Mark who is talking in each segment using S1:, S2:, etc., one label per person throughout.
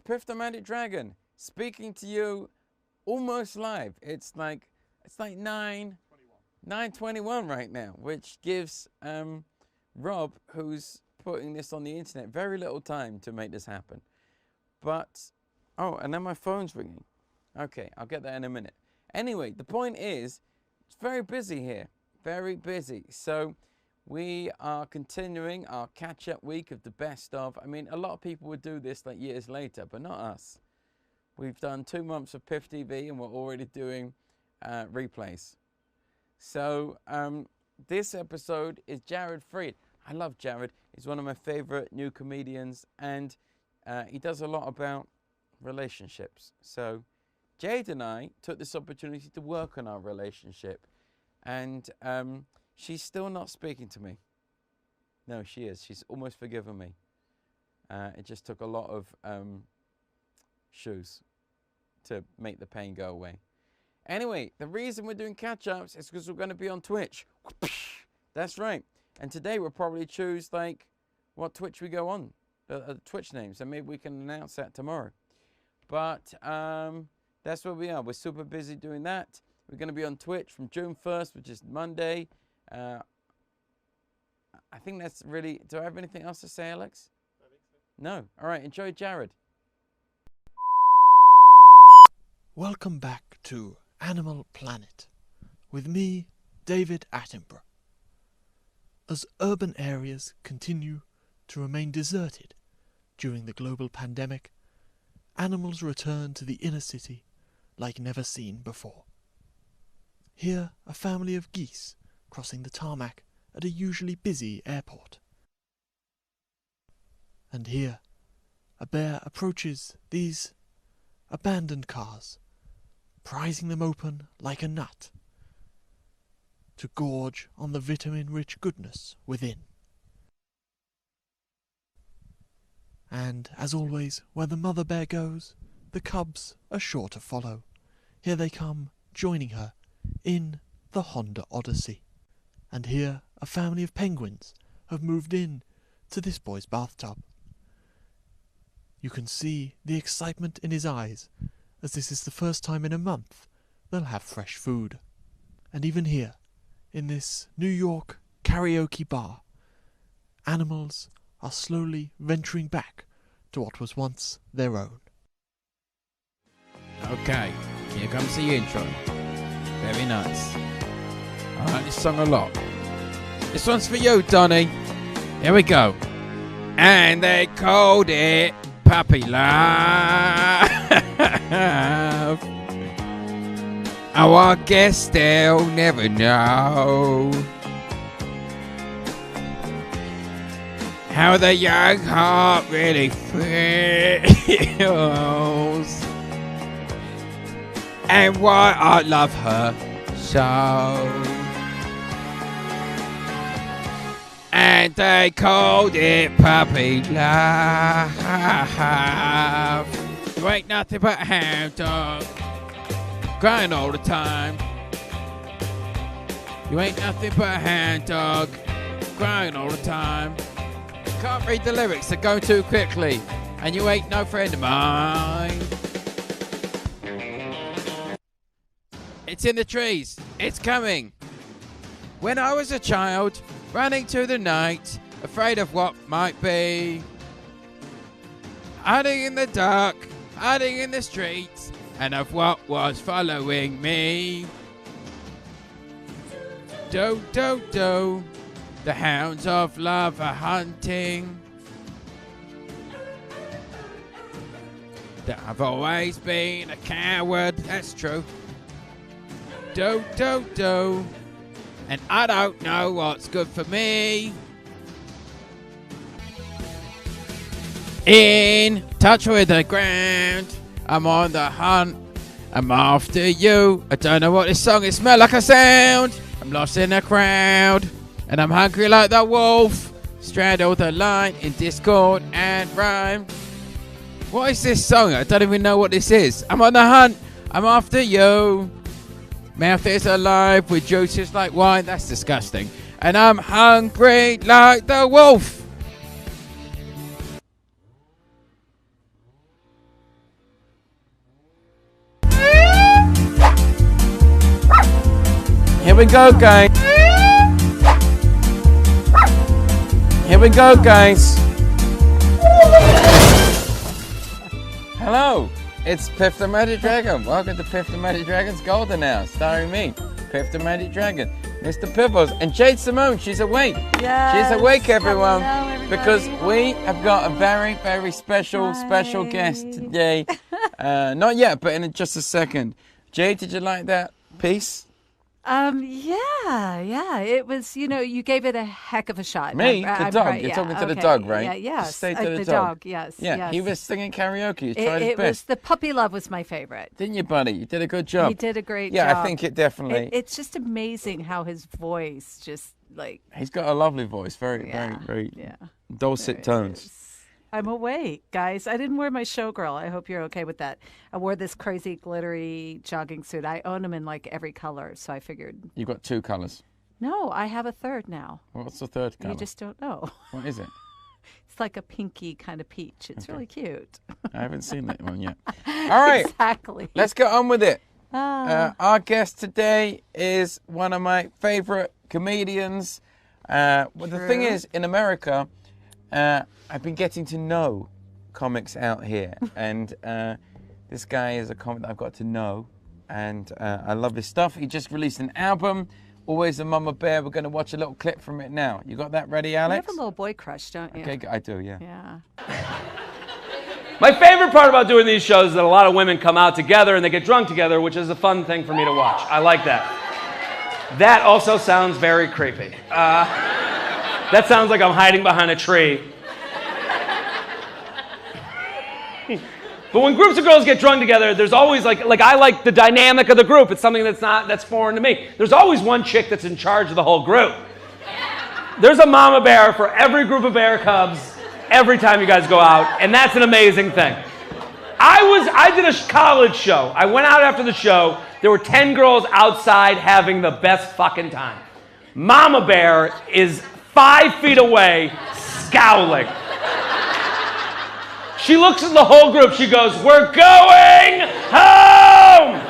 S1: Piff the Magic Dragon, speaking to you almost live. It's like 9:21 right now, which gives Rob, who's putting this on the internet, very little time to make this happen. But, oh, and then my phone's ringing. Okay, I'll get that in a minute. Anyway, the point is, it's very busy here, very busy. So we are continuing our catch-up week of the best of. I mean, a lot of people would do this like years later, but not us. We've done 2 months of PiffTV and we're already doing replays. So this episode is Jared Freid. I love Jared. He's one of my favorite new comedians, and he does a lot about relationships. So Jade and I took this opportunity to work on our relationship, and she's still not speaking to me. No, she is. She's almost forgiven me. It just took a lot of shoes to make the pain go away. Anyway, the reason we're doing catch-ups is because we're going to be on Twitch. That's right. And today we'll probably choose like what Twitch we go on, Twitch names, and maybe we can announce that tomorrow. But that's where we are. We're super busy doing that. We're going to be on Twitch from June 1st, which is Monday. I think that's really... Do I have anything else to say, Alex?
S2: I think so.
S1: No. All right. Enjoy Jared.
S2: Welcome back to Animal Planet with me, David Attenborough. As urban areas continue to remain deserted during the global pandemic, animals return to the inner city like never seen before. Here, a family of geese crossing the tarmac at a usually busy airport. And here, a bear approaches these abandoned cars, prizing them open like a nut to gorge on the vitamin-rich goodness within. And, as always, where the mother bear goes, the cubs are sure to follow. Here they come, joining her in the Honda Odyssey. And here, a family of penguins have moved in to this boy's bathtub. You can see the excitement in his eyes, as this is the first time in a month they'll have fresh food. And even here, in this New York karaoke bar, animals are slowly venturing back to what was once their own.
S1: Okay, here comes the intro. Very nice. I like this song a lot. This one's for you, Donny. Here we go. And they called it Puppy Love. Oh, I guess they'll never know how the young heart really feels, and why I love her so. And they called it Puppy Love. You ain't nothing but a hound dog, crying all the time. You ain't nothing but a hound dog, crying all the time. Can't read the lyrics, they're going too quickly. And you ain't no friend of mine. It's in the trees, it's coming. When I was a child, running to the night, afraid of what might be, hiding in the dark, hiding in the streets, and of what was following me. Do, do, do, the hounds of love are hunting. That I've always been a coward, that's true. Do, do, do, and I don't know what's good for me. In touch with the ground, I'm on the hunt, I'm after you. I don't know what this song is, smell like a sound. I'm lost in a crowd, and I'm hungry like the wolf. Straddle the line in discord and rhyme. What is this song? I don't even know what this is. I'm on the hunt, I'm after you. Mouth is alive with juices like wine. That's disgusting. And I'm hungry like the wolf. Here we go, guys. Here we go, guys. Hello, it's Piff the Magic Dragon. Welcome to Piff the Magic Dragon's Golden Hour, starring me, Piff the Magic Dragon, Mr. Piffles, and Jade Simone. She's awake.
S3: Yes.
S1: She's awake, everyone.
S3: Hello, everybody.
S1: Because we have got a very, very special guest today. Not yet, but in just a second. Jade, did you like that piece?
S3: Yeah. It was, you gave it a heck of a shot.
S1: Me? The
S3: I'm
S1: dog.
S3: right,
S1: You're
S3: yeah,
S1: talking to the
S3: okay.
S1: dog, right?
S3: Yeah, yes.
S1: Just say to the
S3: dog, yes.
S1: Yeah,
S3: yes.
S1: he was singing karaoke. He tried his
S3: It was,
S1: best.
S3: the puppy love was my favorite.
S1: Didn't you, buddy? You did a good job.
S3: He did a great job.
S1: Yeah, I think it definitely.
S3: It's just amazing how his voice just like.
S1: He's got a lovely voice. Very dulcet tones.
S3: I'm awake, guys. I didn't wear my showgirl. I hope you're okay with that. I wore this crazy glittery jogging suit. I own them in like every color, so I figured.
S1: You've got two colours.
S3: No, I have a third now.
S1: What's the third colour?
S3: You just don't know.
S1: What is it?
S3: It's like a pinky kind of peach. It's really cute.
S1: I haven't seen that one yet. All right.
S3: Exactly.
S1: Let's get on with it. Our guest today is one of my favourite comedians. Well, the thing is, in America, I've been getting to know comics out here. And this guy is a comic that I've got to know. And I love his stuff. He just released an album, Always a Mama Bear. We're going to watch a little clip from it now. You got that ready, Alex?
S3: You have a little boy crush, don't you?
S1: Okay, I do, yeah.
S3: Yeah.
S4: My favorite part about doing these shows is that a lot of women come out together and they get drunk together, which is a fun thing for me to watch. I like that. That also sounds very creepy. That sounds like I'm hiding behind a tree. But when groups of girls get drunk together, there's always like I like the dynamic of the group. It's something that's foreign to me. There's always one chick that's in charge of the whole group. There's a mama bear for every group of bear cubs every time you guys go out, and that's an amazing thing. I did a college show. I went out after the show. There were 10 girls outside having the best fucking time. Mama bear is 5 feet away, scowling. She looks at the whole group. She goes, "We're going home!"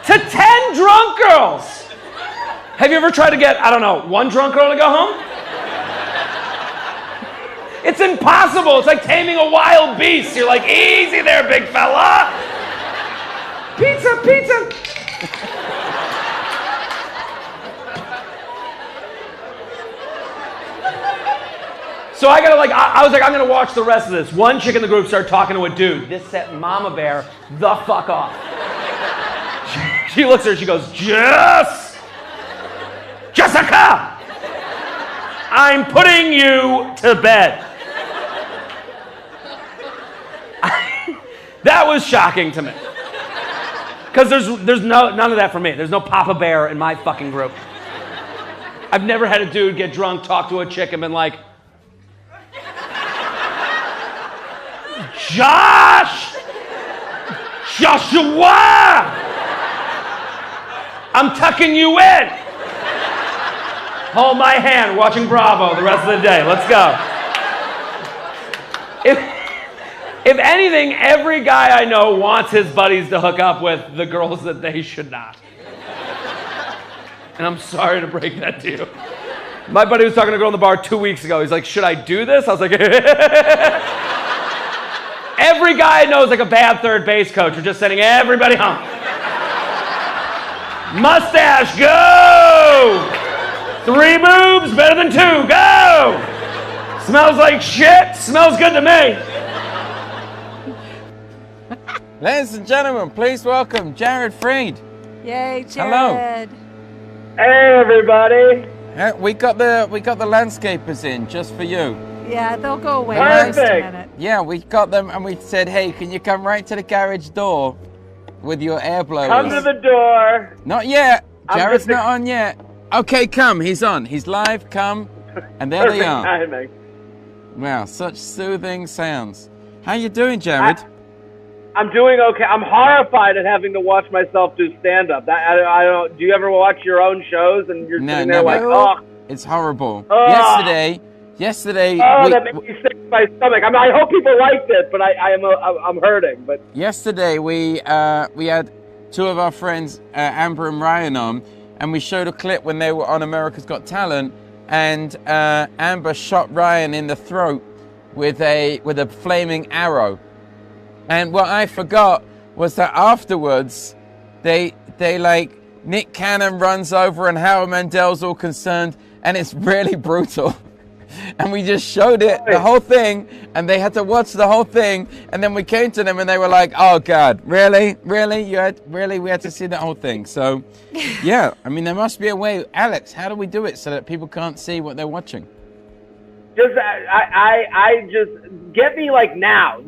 S4: To 10 drunk girls. Have you ever tried to get, one drunk girl to go home? It's impossible. It's like taming a wild beast. You're like, easy there, big fella. Pizza, pizza. So I was like, I'm gonna watch the rest of this. One chick in the group started talking to a dude. This set Mama Bear the fuck off. She looks at her, she goes, Jessica! I'm putting you to bed. That was shocking to me. Because there's none of that for me. There's no Papa Bear in my fucking group. I've never had a dude get drunk, talk to a chick, and been like, Joshua! I'm tucking you in. Hold my hand, watching Bravo the rest of the day. Let's go. If anything, every guy I know wants his buddies to hook up with the girls that they should not. And I'm sorry to break that to you. My buddy was talking to a girl in the bar 2 weeks ago. He's like, should I do this? I was like, every guy I know is like a bad third base coach. We're just sending everybody home. Mustache, go! 3 boobs, better than 2, go! Smells like shit, smells good to me.
S1: Ladies and gentlemen, please welcome Jared Freid.
S3: Yay, Jared.
S1: Hello.
S5: Hey, everybody.
S1: We got the landscapers in just for you.
S3: Yeah, they'll go away in just a
S5: Perfect.
S3: minute.
S1: Yeah, we got them and we said, hey, can you come right to the garage door with your air blowers?
S5: Come to the door.
S1: Not yet.
S5: I'm
S1: Jared's
S5: just-
S1: not on yet. Okay, come. He's on. He's live. Come. And there they
S5: Perfect
S1: are.
S5: timing.
S1: Wow, such soothing sounds. How you doing, Jared?
S5: I'm doing okay. I'm horrified at having to watch myself do stand-up. I don't. Do you ever watch your own shows and you're sitting there like, oh,
S1: It's horrible.
S5: Ugh.
S1: Yesterday.
S5: that makes me sick to my stomach. I hope people liked it, but I'm hurting. But
S1: Yesterday we had 2 of our friends, Amber and Ryan, on, and we showed a clip when they were on America's Got Talent, and Amber shot Ryan in the throat with a flaming arrow. And what I forgot was that afterwards, they like, Nick Cannon runs over and Howard Mandel's all concerned, and it's really brutal. And we just showed it, the whole thing, and they had to watch the whole thing. And then we came to them and they were like, oh God, really? Really? We had to see the whole thing. So yeah, I mean, there must be a way. Alex, how do we do it so that people can't see what they're watching?
S5: Just, I just, get me like now.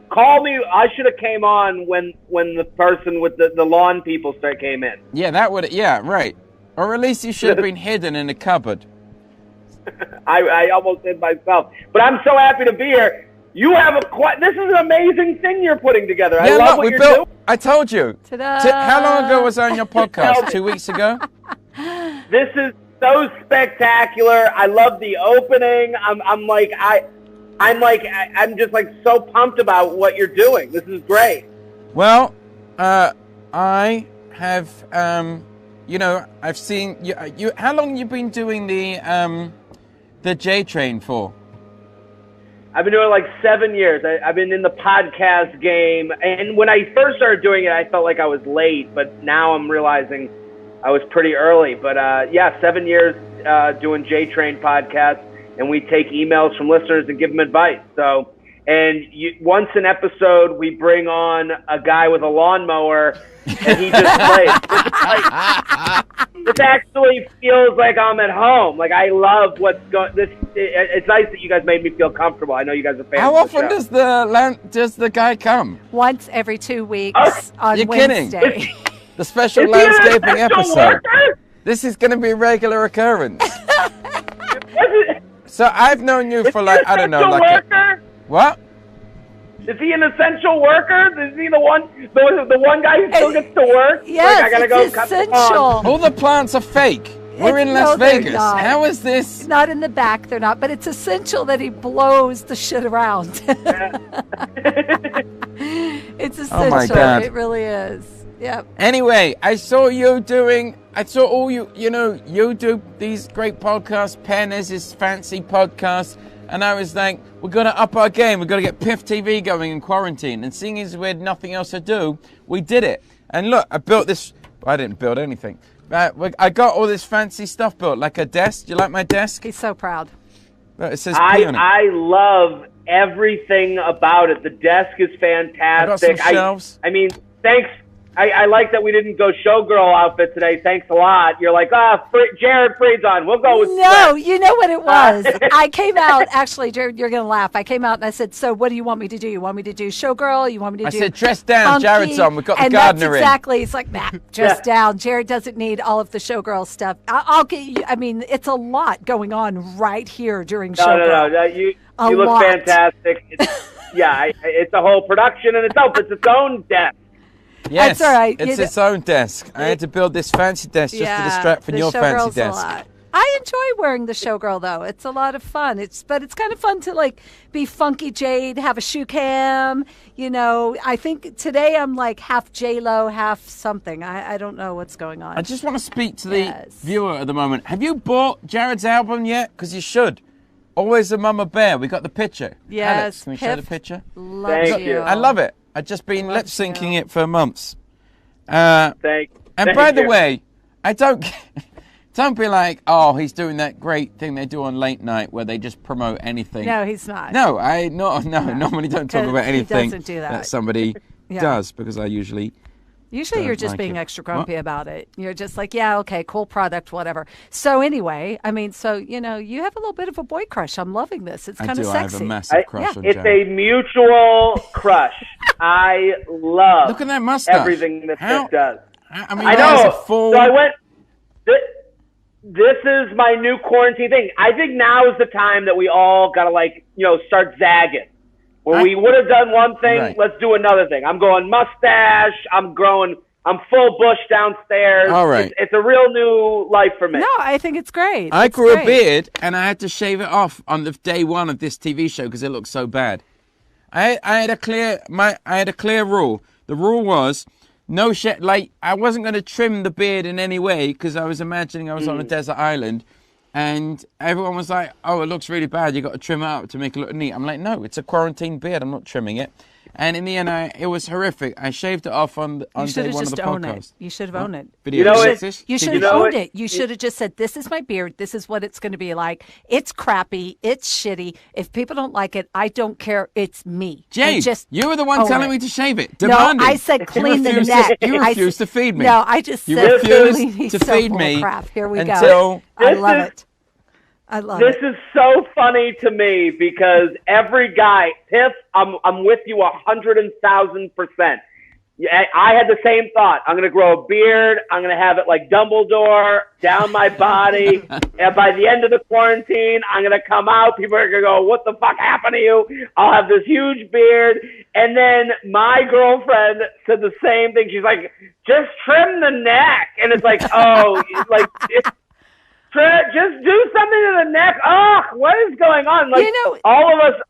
S5: Call me. I should have came on when the person with the lawn people came in.
S1: Yeah, right. Or at least you should have been hidden in a cupboard.
S5: I almost did myself. But I'm so happy to be here. You have this is an amazing thing you're putting together. I love what you're doing.
S1: I told you.
S3: Ta-da.
S1: How long ago was I on your podcast? 2 weeks ago?
S5: This is so spectacular. I love the opening. I'm just like so pumped about what you're doing. This is great.
S1: Well, I have, I've seen you. How long have you been doing the J Train for?
S5: I've been doing it like 7 years. I've been in the podcast game, and when I first started doing it, I felt like I was late, but now I'm realizing I was pretty early. But 7 years doing J Train podcast, and we take emails from listeners and give them advice. So, once an episode, we bring on a guy with a lawnmower, and he just plays. This actually feels like I'm at home. Like, I love what's going. It's nice that you guys made me feel comfortable. I know you guys are fans.
S1: How
S5: of the
S1: often
S5: show.
S1: does the guy come?
S3: Once every 2 weeks on
S1: You're
S3: Wednesday.
S1: kidding. The special
S5: Is he an
S1: landscaping
S5: essential
S1: episode.
S5: worker?
S1: This is going to be a regular occurrence. So I've known you for like, I don't know, like what?
S5: Is he an essential worker? Is he the one guy who still gets to work?
S3: Yes,
S5: like, I gotta
S3: it's
S5: go cut the
S3: essential.
S5: lawn.
S1: All the plants are fake. We're in Las
S3: they're
S1: Vegas.
S3: not.
S1: How is this?
S3: Not in the back, they're not. But it's essential that he blows the shit around. It's essential.
S1: Oh my God.
S3: It really is. Yep.
S1: Anyway, I saw all you do these great podcasts. Penn has his fancy podcast. And I was like, we've got to up our game. We've got to get PiffTV going in quarantine. And seeing as we had nothing else to do, we did it. And look, I built this. I didn't build anything. I got all this fancy stuff built, like a desk. Do you like my desk?
S3: He's so proud.
S1: It says P on it.
S5: I love everything about it. The desk is fantastic.
S1: I got some shelves.
S5: I mean, thanks. I like that we didn't go showgirl outfit today. Thanks a lot. You're like, Jared Freid's on. We'll go with
S3: No,
S5: sweat.
S3: you know what it was? I came out, actually, Jared, you're going to laugh. I came out and I said, so what do you want me to do? You want me to do showgirl? You want me to do
S1: I said, dress down.
S3: funky?
S1: Jared's on. We've got the
S3: and
S1: gardener
S3: that's
S1: in.
S3: exactly. He's like, nah, dress down. Jared doesn't need all of the showgirl stuff. I'll get you. I mean, it's a lot going on right here during showgirl.
S5: No. You look fantastic. It's a whole production in itself. It's its own desk.
S1: Yes,
S3: that's all right.
S1: It's its own desk. I had to build this fancy desk just to distract from your fancy desk.
S3: I enjoy wearing the showgirl though. It's a lot of fun. But it's kind of fun to like be funky Jade, have a shoe cam. You know, I think today I'm like half J-Lo, half something. I don't know what's going on.
S1: I just want to speak to the viewer at the moment. Have you bought Jared's album yet? Because you should. Always a Mama Bear. We got the picture.
S3: Yes.
S1: Alex, can we show the picture?
S3: Thank you.
S1: I love it. I've just been lip syncing it for months.
S5: Thank
S1: by the
S5: you.
S1: way, I don't be like, oh, he's doing that great thing they do on late night where they just promote anything.
S3: No, he's not.
S1: No, normally don't talk about anything
S3: he doesn't do that.
S1: somebody does because I usually
S3: you're just being extra grumpy about it. You're just like, yeah, okay, cool product, whatever. So anyway, I mean, you have a little bit of a boy crush. I'm loving this. It's kind of sexy.
S1: I have a massive crush on Jared.
S5: It's a mutual crush. I love
S1: Look at that mustache.
S5: everything that Piff does.
S1: I
S5: know. So I went, this is my new quarantine thing. I think now is the time that we all got to start zagging. Where we would have done one thing, let's do another thing. I'm going mustache. I'm full bush downstairs.
S1: All right.
S5: It's a real new life for me.
S3: No, I think it's great.
S1: I grew a beard and I had to shave it off on the day one of this TV show because it looked so bad. I had a clear rule. The rule was no shit. Like, I wasn't going to trim the beard in any way because I was imagining I was on a desert island. And everyone was like, oh, it looks really bad. You got to trim it out to make it look neat. I'm like, no, it's a quarantine beard. I'm not trimming it. And in the end, it was horrific. I shaved it off on day one of the podcast.
S3: You should have owned it.
S1: Video.
S5: You know
S3: You should have owned it. You should have just said, this is my beard. This is what it's going to be like. It's crappy. It's shitty. If people don't like it, I don't care. It's me.
S1: Jade, you were the one telling me to shave it. Demanding.
S3: No, I said clean the neck.
S1: You refused to feed me.
S3: No, I just
S1: you
S3: said
S1: refused to feed me.
S3: Crap. Here we
S1: go.
S3: I love it. I love it.
S5: This is so funny to me because every guy, Piff, I'm with you 100,000%. I had the same thought. I'm going to grow a beard. I'm going to have it like Dumbledore down my body. And by the end of the quarantine, I'm going to come out. People are going to go, what the fuck happened to you? I'll have this huge beard. And then my girlfriend said the same thing. She's like, just trim the neck. And it's like, oh, like, just do something to the neck. Oh, what is going on? Like, all of us,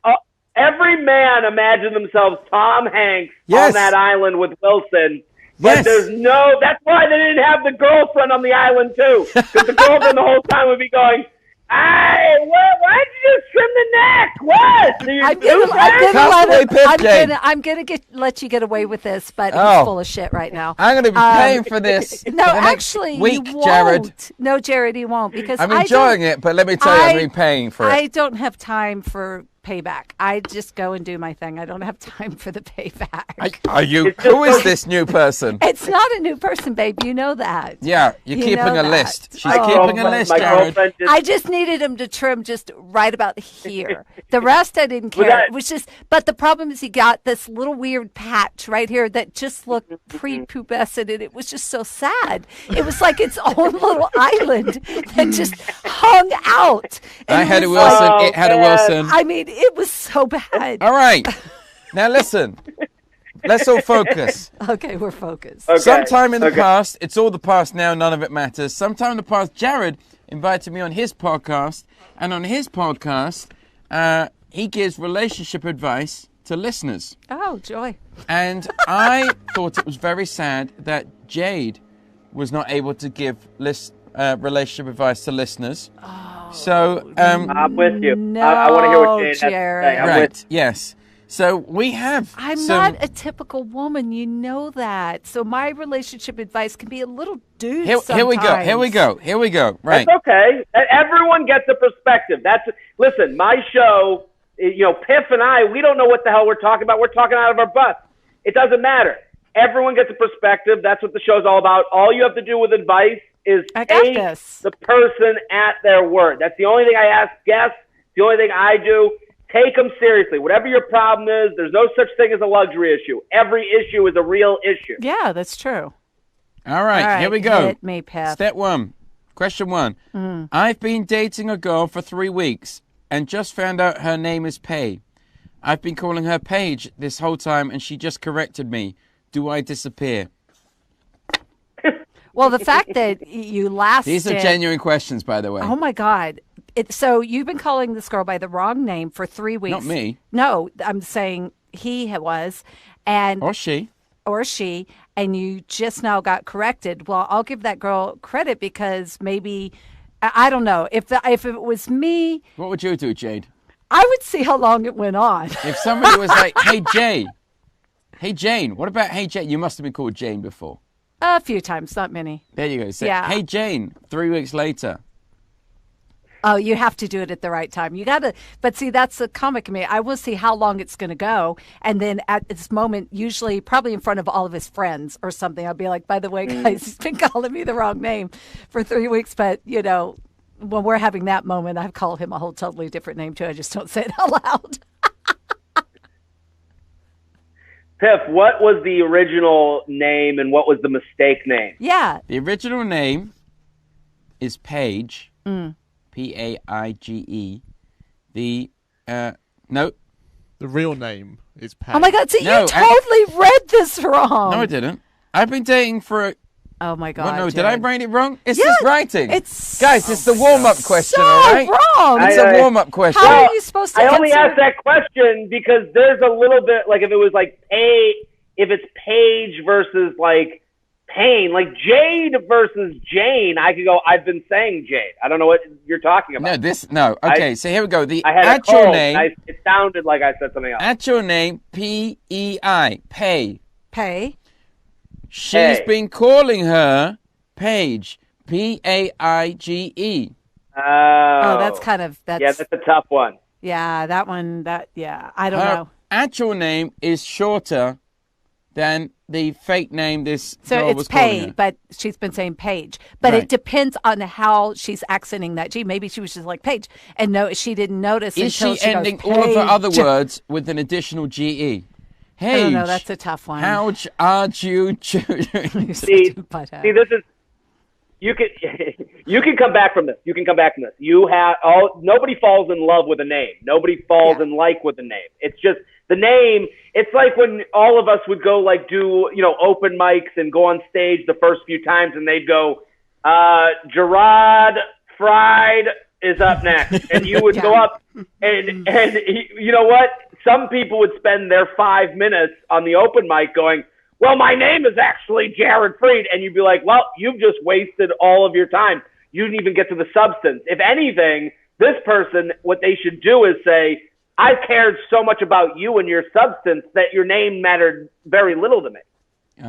S5: every man imagined themselves Tom Hanks on that island with Wilson. But there's that's why they didn't have the girlfriend on the island too. Because the girlfriend the whole time would be going, hey, why'd you just trim the neck? What?
S3: I'm gonna let you get away with this, but he's full of shit right now.
S1: I'm gonna be paying for this.
S3: No, actually,
S1: week,
S3: you won't.
S1: Jared.
S3: No, Jared, he won't because
S1: I'm enjoying it. But let me tell you, I'm gonna be paying for it.
S3: I don't have time for payback. I just go and do my thing. I don't have time for the payback.
S1: Are you? Who is this new person?
S3: It's not a new person, babe. You know that.
S1: Yeah, you're keeping a list. She's keeping a list, Jared.
S3: I just needed him to trim just right about here. The rest I didn't care. It was just, but the problem is he got this little weird patch right here that just looked prepubescent, and it was just so sad. It was like its own little island that just hung out. And
S1: I had a Wilson. It had a Wilson.
S3: I mean, it was so bad.
S1: All right. Now listen. Let's all focus.
S3: Okay, we're focused.
S5: Okay.
S1: Sometime in the past, it's all the past now, none of it matters. Sometime in the past, Jared invited me on his podcast, and on his podcast, he gives relationship advice to listeners.
S3: Oh, joy.
S1: And I thought it was very sad that Jade was not able to give relationship advice to listeners.
S3: Oh,
S1: so
S5: I'm with you.
S3: No,
S5: I want to hear what Jade has to say. I'm
S1: right, yes. So we have
S3: I'm not a typical woman, you know that. So my relationship advice can be a little dude sometimes.
S1: Here we go. Right.
S5: That's okay. Everyone gets a perspective. Listen, my show, Piff and I, we don't know what the hell we're talking about. We're talking out of our butts. It doesn't matter. Everyone gets a perspective. That's what the show's all about. All you have to do with advice is take the person at their word. That's the only thing I ask guests. The only thing I do. Take them seriously. Whatever your problem is, there's no such thing as a luxury issue. Every issue is a real issue.
S3: Yeah, that's true.
S1: All right, here we go.
S3: Hit me, Piff.
S1: Step 1. Question 1. I've been dating a girl for 3 weeks and just found out her name is Pay. I've been calling her Paige this whole time and she just corrected me. Do I disappear?
S3: Well, the fact that you lasted...
S1: These are genuine questions, by the way.
S3: Oh, my God. So you've been calling this girl by the wrong name for 3 weeks.
S1: Not me.
S3: No, I'm saying he was. Or she. And you just now got corrected. Well, I'll give that girl credit because maybe... I don't know. If it was me...
S1: What would you do, Jade?
S3: I would see how long it went on.
S1: If somebody was like, hey, Jane, what about hey, Jane? You must have been called Jane before.
S3: A few times, not many.
S1: There you go. So, hey, Jane, 3 weeks later.
S3: Oh, you have to do it at the right time. You got to, but see, that's the comic in me. I will see how long it's going to go. And then at this moment, usually probably in front of all of his friends or something, I'll be like, by the way, guys, he's been calling me the wrong name for 3 weeks. But, when we're having that moment, I've called him a whole totally different name too. I just don't say it out loud.
S5: Piff, what was the original name and what was the mistake name?
S3: Yeah.
S1: The original name is Paige. Paige. The
S2: real name is Paige.
S3: Oh my God! So you totally read this wrong.
S1: No, I didn't. I've been dating for.
S3: Oh my God!
S1: Well, no,
S3: Jared.
S1: did I write it wrong? It's just writing.
S3: Guys,
S1: it's the warm-up question,
S3: so
S1: all right?
S3: Wrong.
S1: It's a warm-up question.
S3: How are you supposed to?
S5: I only asked that question because there's a little bit like if it was like if it's Paige versus like Payne, like Jade versus Jane, I could go, I've been saying Jade. I don't know what you're talking about.
S1: No. Okay, so here we go. The
S5: I had
S1: actual
S5: a cold,
S1: name.
S5: it sounded like I said something else.
S1: Actual name, P-E-I, Pay.
S3: Pay.
S1: She's been calling her Paige, P-A-I-G-E.
S5: Oh,
S3: that's kind of
S5: yeah, that's a tough one.
S3: Yeah, that one. I don't
S1: Her
S3: know.
S1: actual name is shorter than the fake name this
S3: So
S1: girl
S3: it's
S1: was calling
S3: Pay,
S1: her.
S3: but she's been saying Paige. But
S1: Right.
S3: it depends on how she's accenting that G. Maybe she was just like Paige, and no, she didn't notice
S1: Is
S3: until
S1: she ending
S3: goes,
S1: all of her other
S3: Paige.
S1: words with an additional G-E? Hey,
S3: I don't know. That's a tough one.
S1: how are you choosing?
S5: See, this is you can come back from this. You can come back from this. Nobody falls in love with a name. Nobody falls in like with a name. It's just the name. It's like when all of us would go like do open mics and go on stage the first few times, and they'd go, Gerard Freid is up next, and you would go up and you know what? Some people would spend their 5 minutes on the open mic going, well, my name is actually Jared Freid. And you'd be like, well, you've just wasted all of your time. You didn't even get to the substance. If anything, this person, what they should do is say, I cared so much about you and your substance that your name mattered very little to me.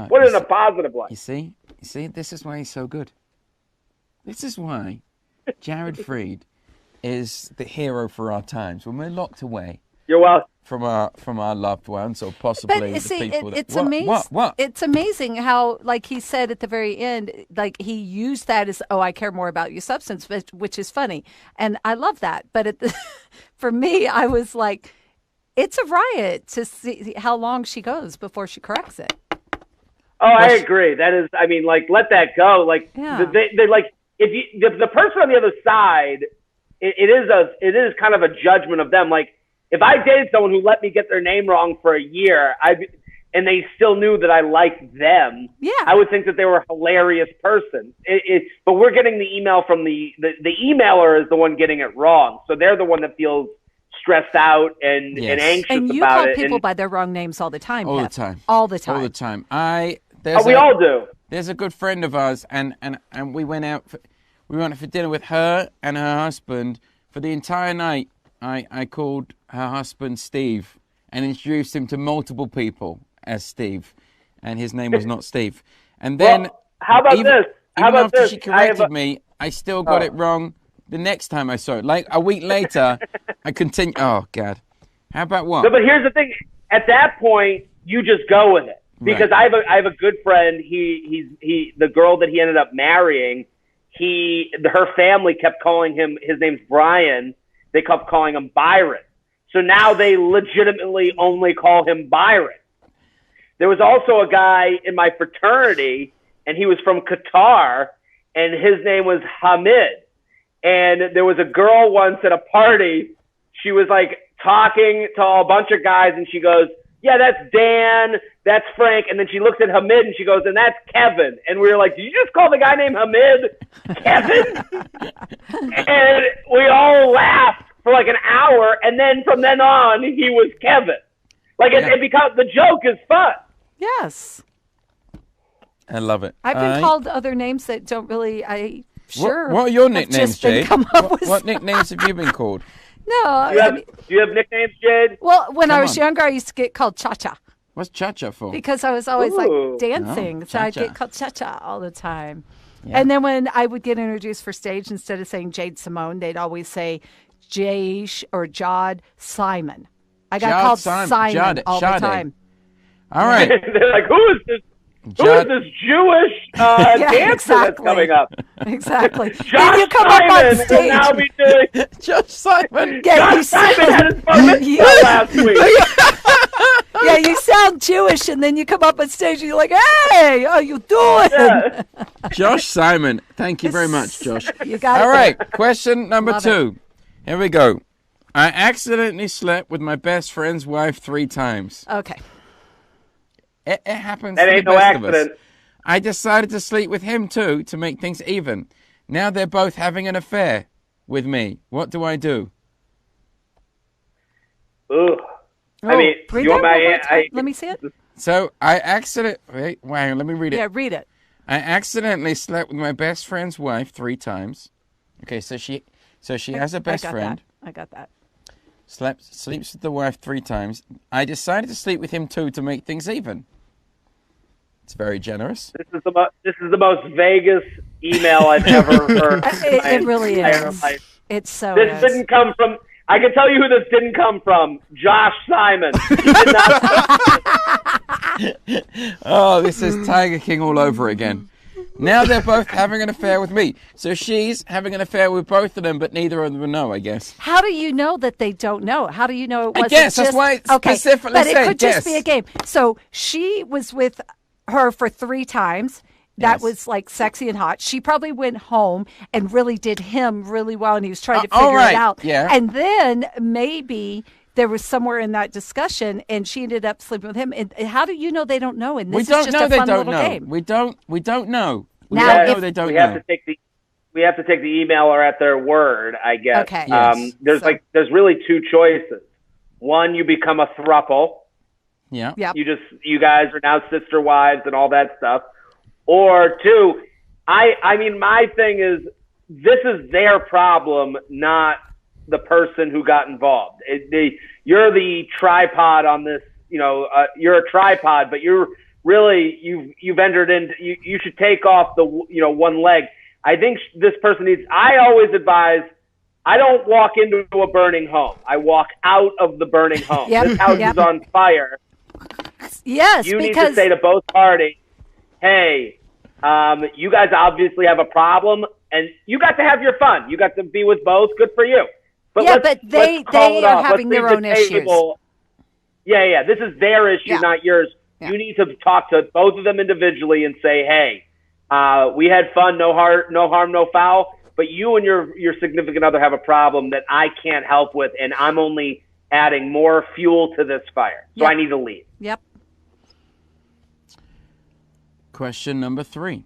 S5: Put it in a positive light.
S1: You see, this is why he's so good. This is why Jared Freid is the hero for our times when we're locked away.
S5: You're welcome.
S1: From our loved ones, or possibly
S3: But see,
S1: the people.
S3: it's
S1: What?
S3: amazing.
S1: What?
S3: It's amazing how, like he said at the very end, like he used that as, I care more about your substance, which is funny, and I love that. But for me, I was like, it's a riot to see how long she goes before she corrects it.
S5: Oh, I agree. That is, I mean, like, let that go. Like, they like, if the person on the other side, it is kind of a judgment of them. Like, if I dated someone who let me get their name wrong for a year, and they still knew that I liked them, I would think that they were a hilarious person. But we're getting the email from the emailer is the one getting it wrong. So they're the one that feels stressed out and anxious about it.
S3: And you call people by their wrong names all the time,
S1: All
S3: Piff.
S1: the time.
S3: All the time.
S1: All the time.
S5: We all do.
S1: There's a good friend of ours, and we went out for dinner with her and her husband. For the entire night, I called her husband Steve and introduced him to multiple people as Steve, and his name was not Steve. And then,
S5: how about this?
S1: Even after she corrected me, I still got it wrong the next time I saw it. Like a week later, I continued. Oh God! How about what?
S5: No, but here's the thing. At that point, you just go with it because I have a good friend. The girl that he ended up marrying. Her family kept calling him. His name's Brian. They kept calling him Byron. So now they legitimately only call him Byron. There was also a guy in my fraternity, and he was from Qatar, and his name was Hamid. And there was a girl once at a party. She was like talking to a bunch of guys, and she goes, yeah, that's Dan, that's Frank. And then she looks at Hamid, and she goes, and that's Kevin. And we were like, did you just call the guy named Hamid Kevin? And we all laughed for like an hour, and then from then on, he was Kevin. Like, it becomes, the joke is fun.
S3: Yes.
S1: I love it.
S3: I've been called other names that don't really,
S1: What are your nicknames, Jade? What nicknames have you been called?
S3: No.
S5: Do you have nicknames, Jade?
S3: Well, when I was younger, I used to get called Cha-Cha.
S1: What's Cha-Cha for?
S3: Because I was always like dancing. So I'd get called Cha-Cha all the time. Yeah. And then when I would get introduced for stage, instead of saying Jade Simone, they'd always say Jay or Jod Simon. I got called Simon all the time.
S1: All right.
S5: They're like, who is this? Who is this Jewish dancer that's coming up?
S3: Exactly.
S5: Josh
S3: you come
S5: Simon
S3: up on stage.
S5: will now be doing.
S1: Josh Simon.
S3: Yeah,
S5: Josh Simon had his bar mitzvah last week.
S3: Yeah, you sound Jewish, and then you come up on stage, and you're like, "Hey, how you doing?"
S5: Yeah.
S1: Josh Simon. Thank you very much, Josh.
S3: You got
S1: All
S3: it.
S1: right, question number
S3: Love
S1: 2. Here we go. I accidentally slept with my best friend's wife 3 times.
S3: Okay.
S1: It happens
S5: That
S1: to
S5: ain't
S1: the
S5: no
S1: best of us.
S5: accident.
S1: I decided to sleep with him too to make things even. Now they're both having an affair with me. What do I do?
S5: Ooh. I mean,
S3: read
S5: you want
S3: that one
S5: my
S3: more time. Let me see it.
S1: So I accidentally, let me read it.
S3: Yeah, read it.
S1: I accidentally slept with my best friend's wife 3 times. Okay, so she has a best friend.
S3: I got that.
S1: Sleeps with the wife 3 times. I decided to sleep with him 2 to make things even. It's very generous.
S5: This is the most Vegas email I've ever heard.
S3: It really is.
S5: Life.
S3: It's so.
S5: This didn't come from. I can tell you who this didn't come from. Josh Simon. He did not.
S1: Oh, this is Tiger King all over again. Now they're both having an affair with me. So she's having an affair with both of them, but neither of them know, I guess.
S3: How do you know that they don't know? How do you know it wasn't
S1: guess,
S3: just...
S1: that's why it
S3: okay,
S1: specifically
S3: but
S1: said
S3: it could just
S1: guess.
S3: be a game. So she was with her for 3 times. That
S1: Yes.
S3: was like sexy and hot. She probably went home and really did him really well, and he was trying to
S1: all
S3: figure
S1: right,
S3: it out.
S1: yeah.
S3: And then maybe there was somewhere in that discussion, and she ended up sleeping with him. And how do you know they don't know? And this
S1: We don't
S3: is just
S1: know
S3: a
S1: they
S3: fun
S1: don't
S3: little
S1: know.
S3: game.
S1: We don't know. We
S3: Now,
S1: don't know
S3: if-
S1: they don't
S5: we
S1: know.
S5: have to take the emailer at their word, I guess.
S3: Okay.
S1: Yes.
S5: There's really 2 choices. One, you become a throuple.
S1: Yeah.
S3: Yep.
S5: You guys are now sister wives and all that stuff. Or 2, I mean, my thing is, this is their problem, not the person who got involved. You're the tripod on this, you're a tripod, but you're really, you've entered into, you should take off the, one leg. I think this person needs, I always advise, I don't walk into a burning home. I walk out of the burning home.
S3: Yep,
S5: This house
S3: yep.
S5: is on fire.
S3: Yes,
S5: You need
S3: because
S5: to say to both parties, hey, you guys obviously have a problem, and you got to have your fun. You got to be with both. Good for you. But
S3: Yeah,
S5: let's
S3: but they
S5: call it
S3: are
S5: off.
S3: having
S5: Let's
S3: their
S5: leave
S3: own
S5: the
S3: issues.
S5: table. Yeah. This is their issue,
S3: Yeah.
S5: not yours.
S3: Yeah.
S5: You need to talk to both of them individually and say, hey, we had fun, no harm, no foul. But you and your significant other have a problem that I can't help with, and I'm only adding more fuel to this fire. So
S3: Yep.
S5: I need to leave.
S3: Yep.
S1: Question number 3.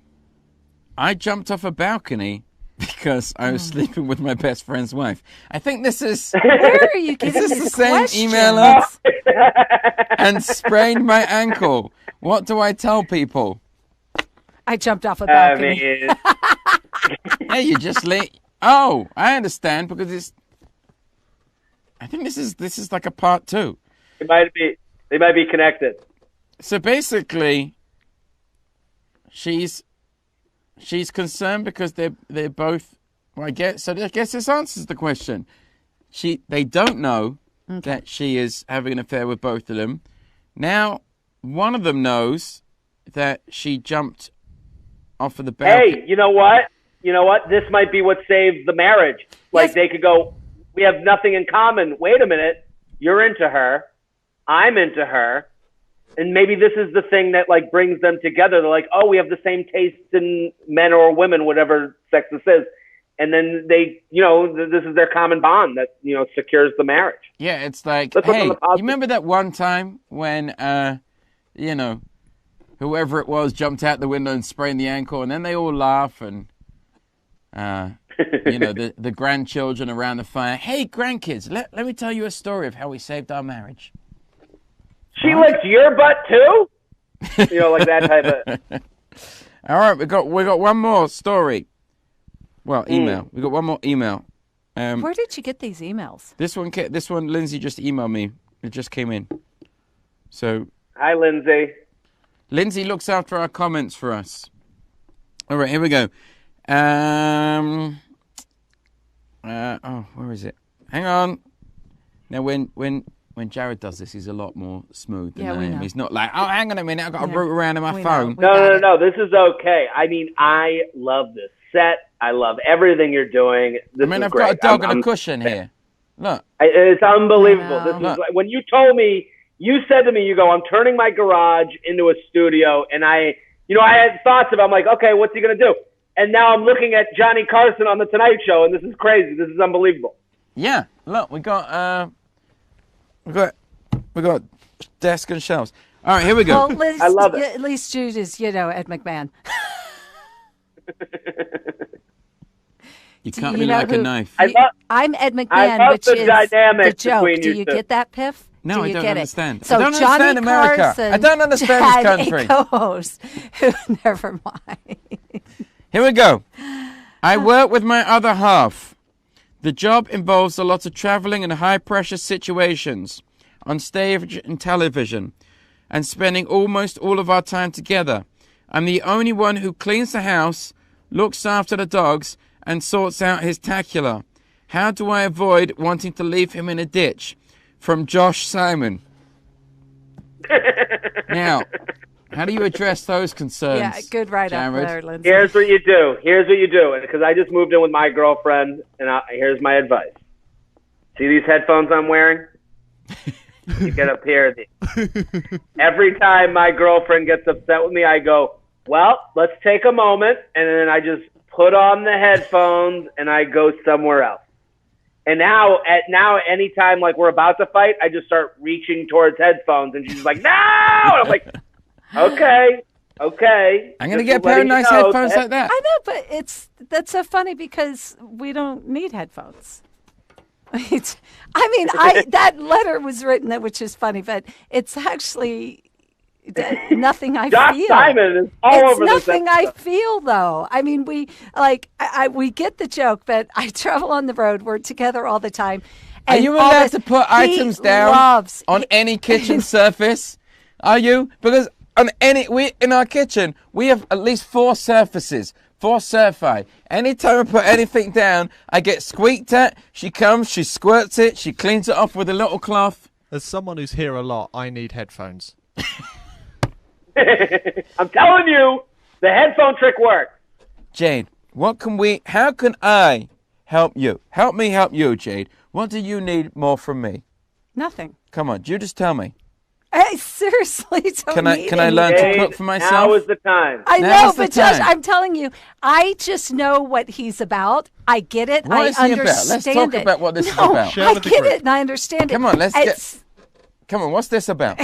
S1: I jumped off a balcony because I was sleeping with my best friend's wife. I think this is
S3: Where are you getting
S1: this
S3: these
S1: the same
S3: questions?
S1: emailer? And sprained my ankle. What do I tell people?
S3: I jumped off a
S5: I
S3: balcony.
S5: mean,
S1: Hey, you just Oh, I understand because it's. I think this is like a part 2.
S5: they might be connected.
S1: So basically, she's concerned because they're both. Well, I guess this answers the question. They don't know that she is having an affair with both of them. Now, one of them knows that she jumped off of the balcony.
S5: Hey, you know what? This might be what saves the marriage. Like,
S3: Yes.
S5: they could go, we have nothing in common. Wait a minute. You're into her. I'm into her. And maybe this is the thing that, like, brings them together. They're like, oh, we have the same taste in men or women, whatever sex this is. And then they, this is their common bond that, secures the marriage.
S1: Yeah, it's like,
S5: Let's look on
S1: hey,
S5: the
S1: you
S5: positive.
S1: remember that one time when, whoever it was jumped out the window and sprained the ankle, and then they all laugh and, the grandchildren around the fire. Hey, grandkids, let me tell you a story of how we saved our marriage.
S5: She licked your butt too? Like that type of.
S1: All right, we got one more story. Well, email. We got one more email.
S3: Where did you get these emails?
S1: This one, Lindsay just emailed me. It just came in. So
S5: Hi, Lindsay.
S1: Lindsay looks after our comments for us. All right, here we go. Where is it? Hang on. Now, when Jared does this, he's a lot more smooth than
S3: Yeah,
S1: I
S3: we
S1: am.
S3: know.
S1: He's not like, oh, hang on a minute, I've got to
S3: Yeah.
S1: root around in my
S3: We know.
S1: phone.
S3: We got it.
S5: No. This is okay. I mean, I love this set. I love everything you're doing. This
S1: I mean,
S5: is
S1: I've
S5: great.
S1: got a dog
S5: I'm-
S1: and a cushion here. Look.
S5: It's unbelievable.
S3: I know.
S5: This is
S1: Look.
S5: like, when you told me, you said to me, you go, I'm turning my garage into a studio, and I had thoughts of, I'm like, okay, what's he gonna do? And now I'm looking at Johnny Carson on the Tonight Show, and this is crazy. This is unbelievable.
S1: Yeah, look, we got desk and shelves. All right, here we go.
S3: Well, at least,
S5: I love it.
S3: At least Jude is, Ed McMahon.
S1: You cut
S3: you
S1: me
S3: know
S1: like a
S3: who-
S1: knife.
S5: I love.
S3: I'm Ed
S5: I
S3: McMahon,
S5: love
S3: which
S5: the
S3: is
S5: dynamic
S3: the joke.
S5: between
S3: Do
S5: you
S3: you
S5: two.
S3: get that, Piff?
S1: No,
S3: Do you
S1: I don't
S3: get
S1: understand.
S3: It? So
S1: I don't
S3: Johnny
S1: understand America.
S3: Carson
S1: I don't understand
S3: had
S1: this country.
S3: a co-host who, never mind.
S1: Here we go. I work with my other half. The job involves a lot of traveling in high-pressure situations, on stage and television, and spending almost all of our time together. I'm the only one who cleans the house, looks after the dogs, and sorts out his tacular. How do I avoid wanting to leave him in a ditch? From Josh Simon. Now, how do you address those concerns?
S3: Yeah, good write-up
S1: Jared?
S3: there, Lindsay.
S5: Here's what you do. Because I just moved in with my girlfriend, and here's my advice. See these headphones I'm wearing? You get up here. Every time my girlfriend gets upset with me, I go, well, let's take a moment, and then I just put on the headphones, and I go somewhere else. And now, anytime like we're about to fight, I just start reaching towards headphones, and she's like, no! And I'm like, okay.
S1: I'm going to get a pair of nice headphones like that.
S3: I know, but that's so funny because we don't need headphones. That letter was written, which is funny, but it's actually nothing I
S5: Josh
S3: feel.
S5: Simon is all over this
S3: nothing I
S5: episode.
S3: feel, though. I mean, we get the joke, but I travel on the road. We're together all the time.
S1: Are
S3: And
S1: you
S3: all
S1: allowed
S3: this-
S1: to put
S3: he
S1: items down
S3: loves-
S1: on any kitchen surface? Are you? Because in our kitchen, we have at least 4 surfaces. 4 certified. Anytime I put anything down, I get squeaked at. She comes, she squirts it, she cleans it off with a little cloth.
S2: As someone who's here a lot, I need headphones.
S5: I'm telling you, the headphone trick works.
S1: Jade, how can I help you? Help me help you, Jade. What do you need more from me?
S3: Nothing.
S1: Come on, you just tell me.
S3: I seriously don't
S1: Can I
S3: need
S1: learn to
S5: Jade,
S1: cook for myself?
S5: Now is the time.
S3: I
S1: Now's
S3: know,
S1: the
S3: but Josh,
S1: time.
S3: I'm telling you, I just know what he's about. I get it.
S1: What
S3: I
S1: is he about?
S3: understand
S1: Let's talk
S3: it.
S1: about what this is
S3: No,
S1: about.
S2: Share
S3: I
S2: with the
S3: get
S2: group.
S3: it and I understand it.
S1: Come on, Come on, what's this about?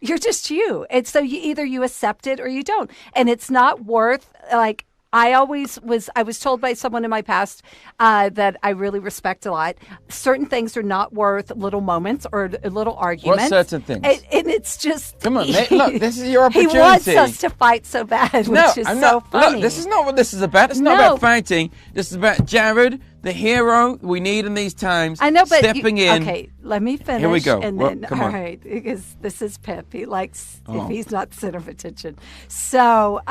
S3: You're just you. And so either you accept it or you don't. And it's not worth, like, I was told by someone in my past that I really respect a lot. Certain things are not worth little moments or little arguments.
S1: What certain things?
S3: And it's just.
S1: Come on, mate, look, this is your opportunity.
S3: He wants us to fight so bad, which is
S1: I'm
S3: so
S1: not,
S3: funny.
S1: Look, this is not what this is about. It's not
S3: No.
S1: about fighting. This is about Jared, the hero we need in these times.
S3: I know, but
S1: stepping in.
S3: Okay, let me finish.
S1: Here we go.
S3: And
S1: Well,
S3: then,
S1: come
S3: all
S1: on.
S3: right, because this is Piff. He likes
S1: Oh.
S3: if he's not center of attention. So,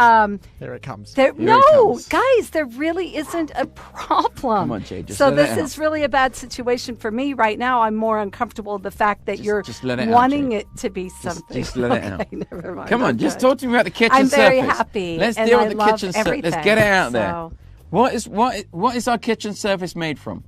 S2: Here it comes.
S1: it
S3: no,
S1: comes.
S3: guys, there really isn't a problem.
S1: Come on, Jay, just
S3: so
S1: let it
S3: this
S1: out.
S3: is really a bad situation for me right now. I'm more uncomfortable with the fact that you're
S1: just let it out,
S3: wanting
S1: Jay.
S3: it to be something.
S1: just let it out.
S3: Okay, never mind.
S1: Come on,
S3: I'm
S1: just
S3: good.
S1: talk to me about the kitchen
S3: I'm very
S1: surface.
S3: happy.
S1: Let's
S3: and
S1: deal
S3: I
S1: with the
S3: love
S1: kitchen surface. Let's
S3: everything,
S1: get it out there.
S3: so-
S1: What is our kitchen surface made from?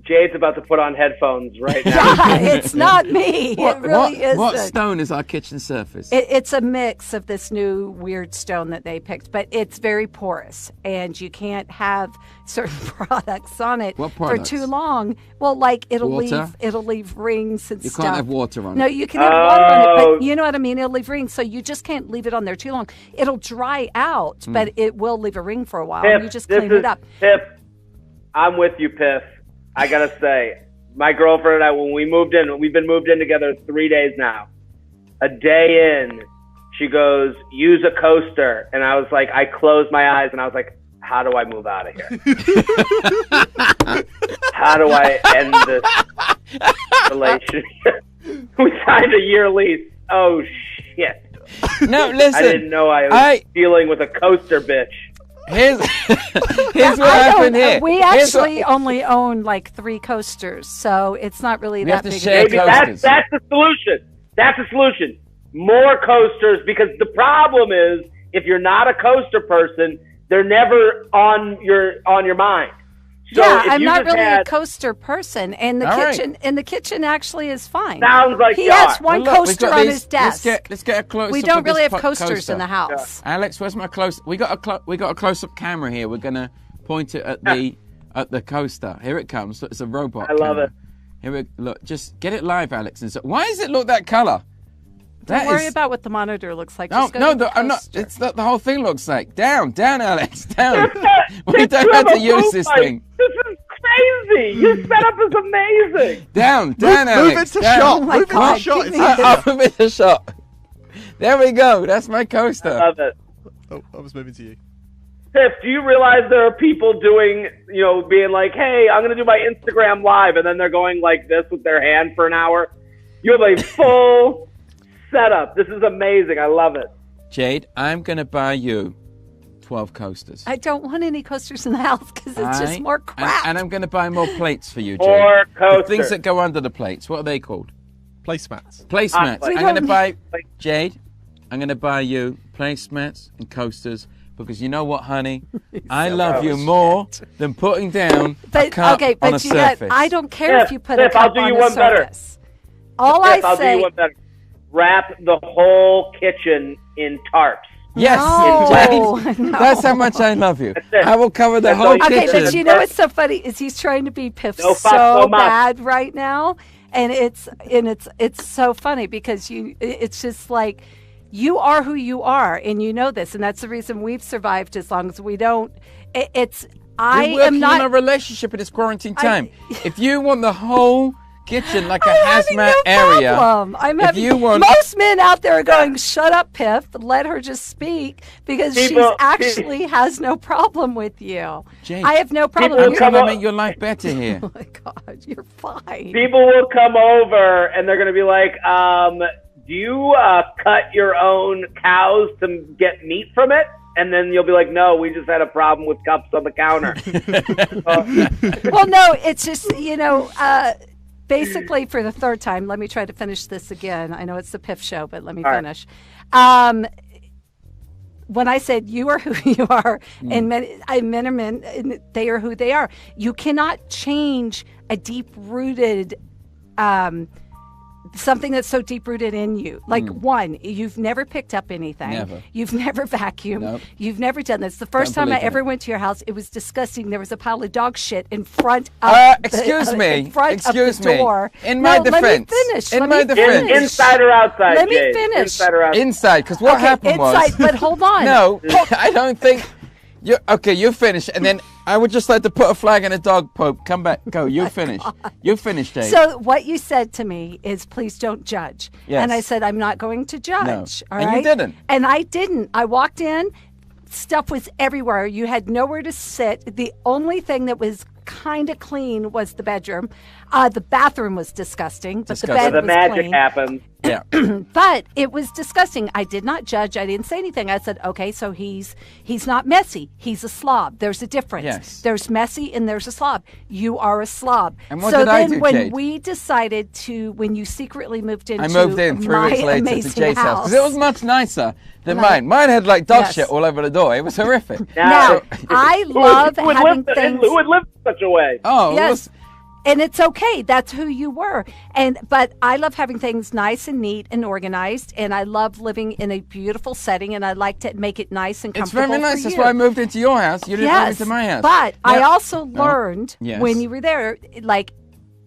S5: Jade's about to put on headphones right now.
S3: Yeah, it's not me. It really isn't.
S1: What stone is our kitchen surface?
S3: It's a mix of this new weird stone that they picked, but it's very porous, and you can't have certain products on it
S1: What
S3: for
S1: products?
S3: too long. Well, like it'll
S1: Water?
S3: leave rings and
S1: You
S3: stuff.
S1: can't have water on
S3: No,
S1: it.
S3: you can have water on it,
S5: Oh.
S3: but you know what I mean. It'll leave rings, so you just can't leave it on there too long. It'll dry out,
S1: Hmm.
S3: but it will leave a ring for a while.
S5: Piff,
S3: and you just
S5: this
S3: clean it up.
S5: Piff, I'm with you, Piff. I gotta say, my girlfriend and I, when we moved in, we've been moved in together 3 days now. A day in, she goes, use a coaster. And I was like, I closed my eyes and I was like, how do I move out of here? How do I end this relationship? We signed a year lease. Oh, shit.
S1: No, listen.
S5: I didn't know I was dealing with a coaster bitch.
S1: Here's what
S3: I don't
S1: happened
S3: know.
S1: here.
S3: We
S1: Here's what-
S3: actually only own like 3 coasters, so it's not really
S1: We
S3: that
S1: have to
S3: big.
S1: share
S5: Maybe
S1: coasters.
S5: that's the solution. That's the solution. More coasters, because the problem is if you're not a coaster person, they're never on your mind. So
S3: Yeah,
S5: if
S3: I'm
S5: you
S3: not
S5: just
S3: really
S5: had-
S3: a coaster person, and the
S1: All right.
S3: kitchen and the kitchen actually is fine.
S5: Sounds like
S3: he
S5: you
S3: has
S5: are.
S3: one
S1: Well, look, we've
S3: coaster
S1: got
S3: on
S1: these-
S3: his desk.
S1: Let's get a close.
S3: We
S1: up
S3: don't
S1: of this
S3: really have
S1: coaster.
S3: coasters in the house.
S1: Alex, where's my close? We got a close up camera here. We're gonna point it at the coaster. Here it comes. Look, it's a robot.
S5: I love
S1: camera.
S5: it.
S1: Here we look. Just get it live, Alex. And so, why does it look that color?
S3: Don't worry about what the monitor looks like.
S1: No,
S3: Just go to the
S1: I'm not.
S3: coaster.
S1: It's the whole thing looks like. Down, Alex, down. we
S5: Piff,
S1: don't
S5: you
S1: have
S5: have
S1: to
S5: a
S1: use
S5: boom
S1: this
S5: mic.
S1: thing.
S5: This is crazy. Your setup is amazing.
S1: Down,
S2: Move
S1: Alex.
S2: it to
S1: down.
S2: shot.
S3: my
S2: Move it
S3: God,
S2: to shot.
S3: give
S2: It's
S3: me
S2: like-
S1: I'll move it to shot. There we go. That's my
S5: I
S1: coaster.
S5: love it.
S2: Oh, I was moving to you.
S5: Piff, do you realize there are people doing, being like, hey, I'm going to do my Instagram live, and then they're going like this with their hand for an hour? You have a full setup. This is amazing. I love it.
S1: Jade, I'm going to buy you 12 coasters.
S3: I don't want any coasters in the house because it's just
S1: Aight?
S3: more crap.
S1: And I'm going to buy more plates for you, Jade.
S5: More
S1: The
S5: coasters.
S1: things that go under the plates. What are they called?
S2: Placemats.
S1: Placemats.
S5: We
S1: I'm going to
S3: don't
S1: buy, Jade, I'm going to buy you placemats and coasters because you know what, honey? I love you more than putting down a
S3: But
S1: cup
S3: okay,
S1: on a
S3: but you got,
S1: surface.
S3: I don't care if
S5: Piff,
S3: you put a
S5: Piff, I'll
S3: cup
S5: do
S3: on
S5: you
S3: a
S5: one better.
S3: surface. All
S5: Piff,
S3: I
S5: I'll do
S3: say,
S5: you one better. Wrap the whole kitchen in tarps.
S1: Yes,
S3: No,
S1: Jade.
S3: no.
S1: That's how much I love you.
S5: it.
S1: I will cover the
S5: That's
S1: whole
S5: all you
S3: Okay,
S1: kitchen.
S3: but you know what's so funny is he's trying to be Piff
S5: No fuss,
S3: so
S5: no muss.
S3: bad right now, and it's so funny because it's just like you are who you are, and you know this, and that's the reason we've survived as long as we don't. I
S1: We're working
S3: am not
S1: on a relationship in this quarantine time. If you want the whole kitchen like a
S3: I'm having
S1: hazmat
S3: no
S1: area,
S3: problem. I'm
S1: if
S3: having,
S1: you want,
S3: most men out there are going, shut up, Piff. Let her just speak because she
S5: People-
S3: actually has no problem with you.
S1: Jade,
S3: I have no problem.
S5: people
S1: I'm
S3: You're-
S1: trying to
S5: come
S1: make
S5: up-
S1: your life better here.
S3: oh my God, you're fine.
S5: People will come over and they're going to be like, do you cut your own cows to get meat from it? And then you'll be like, no, we just had a problem with cups on the counter.
S3: Well, no, it's just, basically for the third time, let me try to finish this again. I know it's the Piff show, but let me
S5: All right.
S3: finish. When I said you are who you are, and men are men, and they are who they are, you cannot change a deep-rooted something that's so deep-rooted in you. Like, one, you've never picked up anything.
S1: Never.
S3: You've never vacuumed.
S1: Nope.
S3: You've never done this. The first
S1: Don't
S3: time I
S1: believe in
S3: ever
S1: it.
S3: went to your house, it was disgusting. There was a pile of dog shit in front of
S1: Excuse me.
S3: in front
S1: Excuse
S3: of the
S1: me.
S3: door.
S1: In my
S3: No,
S1: defense.
S3: Let me finish.
S1: In
S3: let
S1: my
S3: me
S1: defense.
S3: finish.
S5: Inside or outside,
S3: Let me
S5: Jade?
S3: finish.
S5: Inside or outside?
S1: Inside, because what
S3: Okay,
S1: happened was...
S3: inside, but hold on.
S1: No, I don't think... You finish, and then I would just like to put a flag in a dog poke. Come back, go. You finish. You finish, Jade.
S3: So what you said to me is, please don't judge.
S1: Yes.
S3: And I said, I'm not going to judge. All
S1: And you
S3: right?
S1: didn't.
S3: And I didn't. I walked in. Stuff was everywhere. You had nowhere to sit. The only thing that was kind of clean was the bedroom. The bathroom was disgusting, but the bed
S5: The
S3: was
S5: magic
S3: clean.
S5: happens.
S1: Yeah.
S3: But it was disgusting. I did not judge. I didn't say anything. I said, okay, so he's not messy. He's a slob. There's a difference.
S1: Yes.
S3: There's messy and there's a slob. You are a slob.
S1: And what
S3: so
S1: did I
S3: then
S1: do,
S3: when
S1: Jade?
S3: we decided to, when you secretly moved into
S1: I moved in 3
S3: my
S1: weeks later to
S3: amazing
S1: Jade's house.
S3: house.
S1: Because it was much nicer than
S3: Right.
S1: mine. Mine had like dog
S3: Yes.
S1: shit all over the door. It was horrific.
S3: Now, I love
S5: who would
S3: having
S5: live,
S3: things.
S5: who would live such a way?
S1: Oh, it
S3: Yes.
S1: was...
S3: And it's okay. That's who you were. But I love having things nice and neat and organized. And I love living in a beautiful setting. And I like to make it nice and
S1: It's
S3: comfortable.
S1: very nice.
S3: for
S1: That's
S3: you.
S1: why I moved into your house. You didn't move
S3: Yes,
S1: into my house.
S3: but I
S1: Yeah.
S3: also learned
S1: Yes.
S3: when you were there, like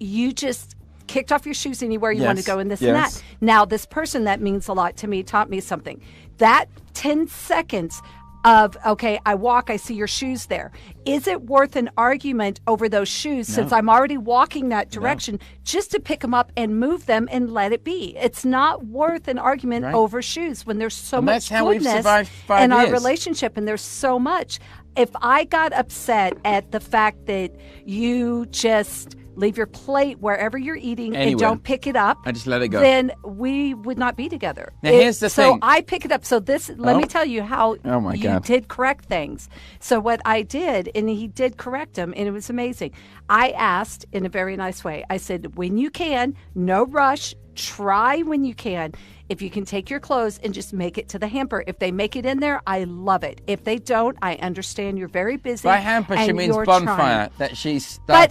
S3: you just kicked off your shoes anywhere you want to
S1: Yes,
S3: go and this and
S1: yes.
S3: that. Now, this person that means a lot to me taught me something. That 10 seconds of, okay, I walk, I see your shoes there. Is it worth an argument over those shoes since I'm already walking that direction just to pick them up and move them and let it be? It's not worth an argument
S1: Right.
S3: over shoes when there's so
S1: And
S3: much
S1: that's how we've
S3: goodness
S1: survived 5
S3: in our
S1: years.
S3: relationship and there's so much. If I got upset at the fact that you just leave your plate wherever you're eating and
S1: Anywhere.
S3: don't pick it up,
S1: I just let it go.
S3: then we would not be together.
S1: Now, here's the
S3: so
S1: thing.
S3: I pick it up. So let
S1: Oh.
S3: me tell you how
S1: Oh, my
S3: you
S1: God.
S3: did correct things. So what I did, and he did correct them, and it was amazing. I asked in a very nice way. I said, when you can, no rush, try when you can. If you can take your clothes and just make it to the hamper. If they make it in there, I love it. If they don't, I understand you're very busy.
S1: By hamper, she
S3: and
S1: means
S3: you're
S1: bonfire
S3: trying.
S1: that she
S3: But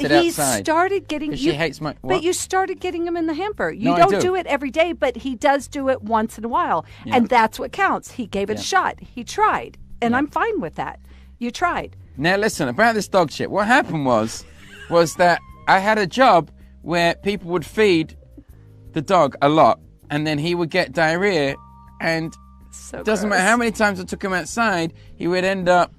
S1: started
S3: he
S1: outside.
S3: started getting
S1: 'Cause she hates my- what?
S3: But you started getting him in the hamper. You
S1: No, I
S3: don't
S1: do.
S3: do it every day, but he does do it once in a while, and that's what counts. He gave it a shot. He tried, and I'm fine with that. You tried.
S1: Now listen, about this dog shit. What happened was that I had a job where people would feed the dog a lot, and then he would get diarrhea, and
S3: So
S1: doesn't matter
S3: gross.
S1: how many times I took him outside, he would end up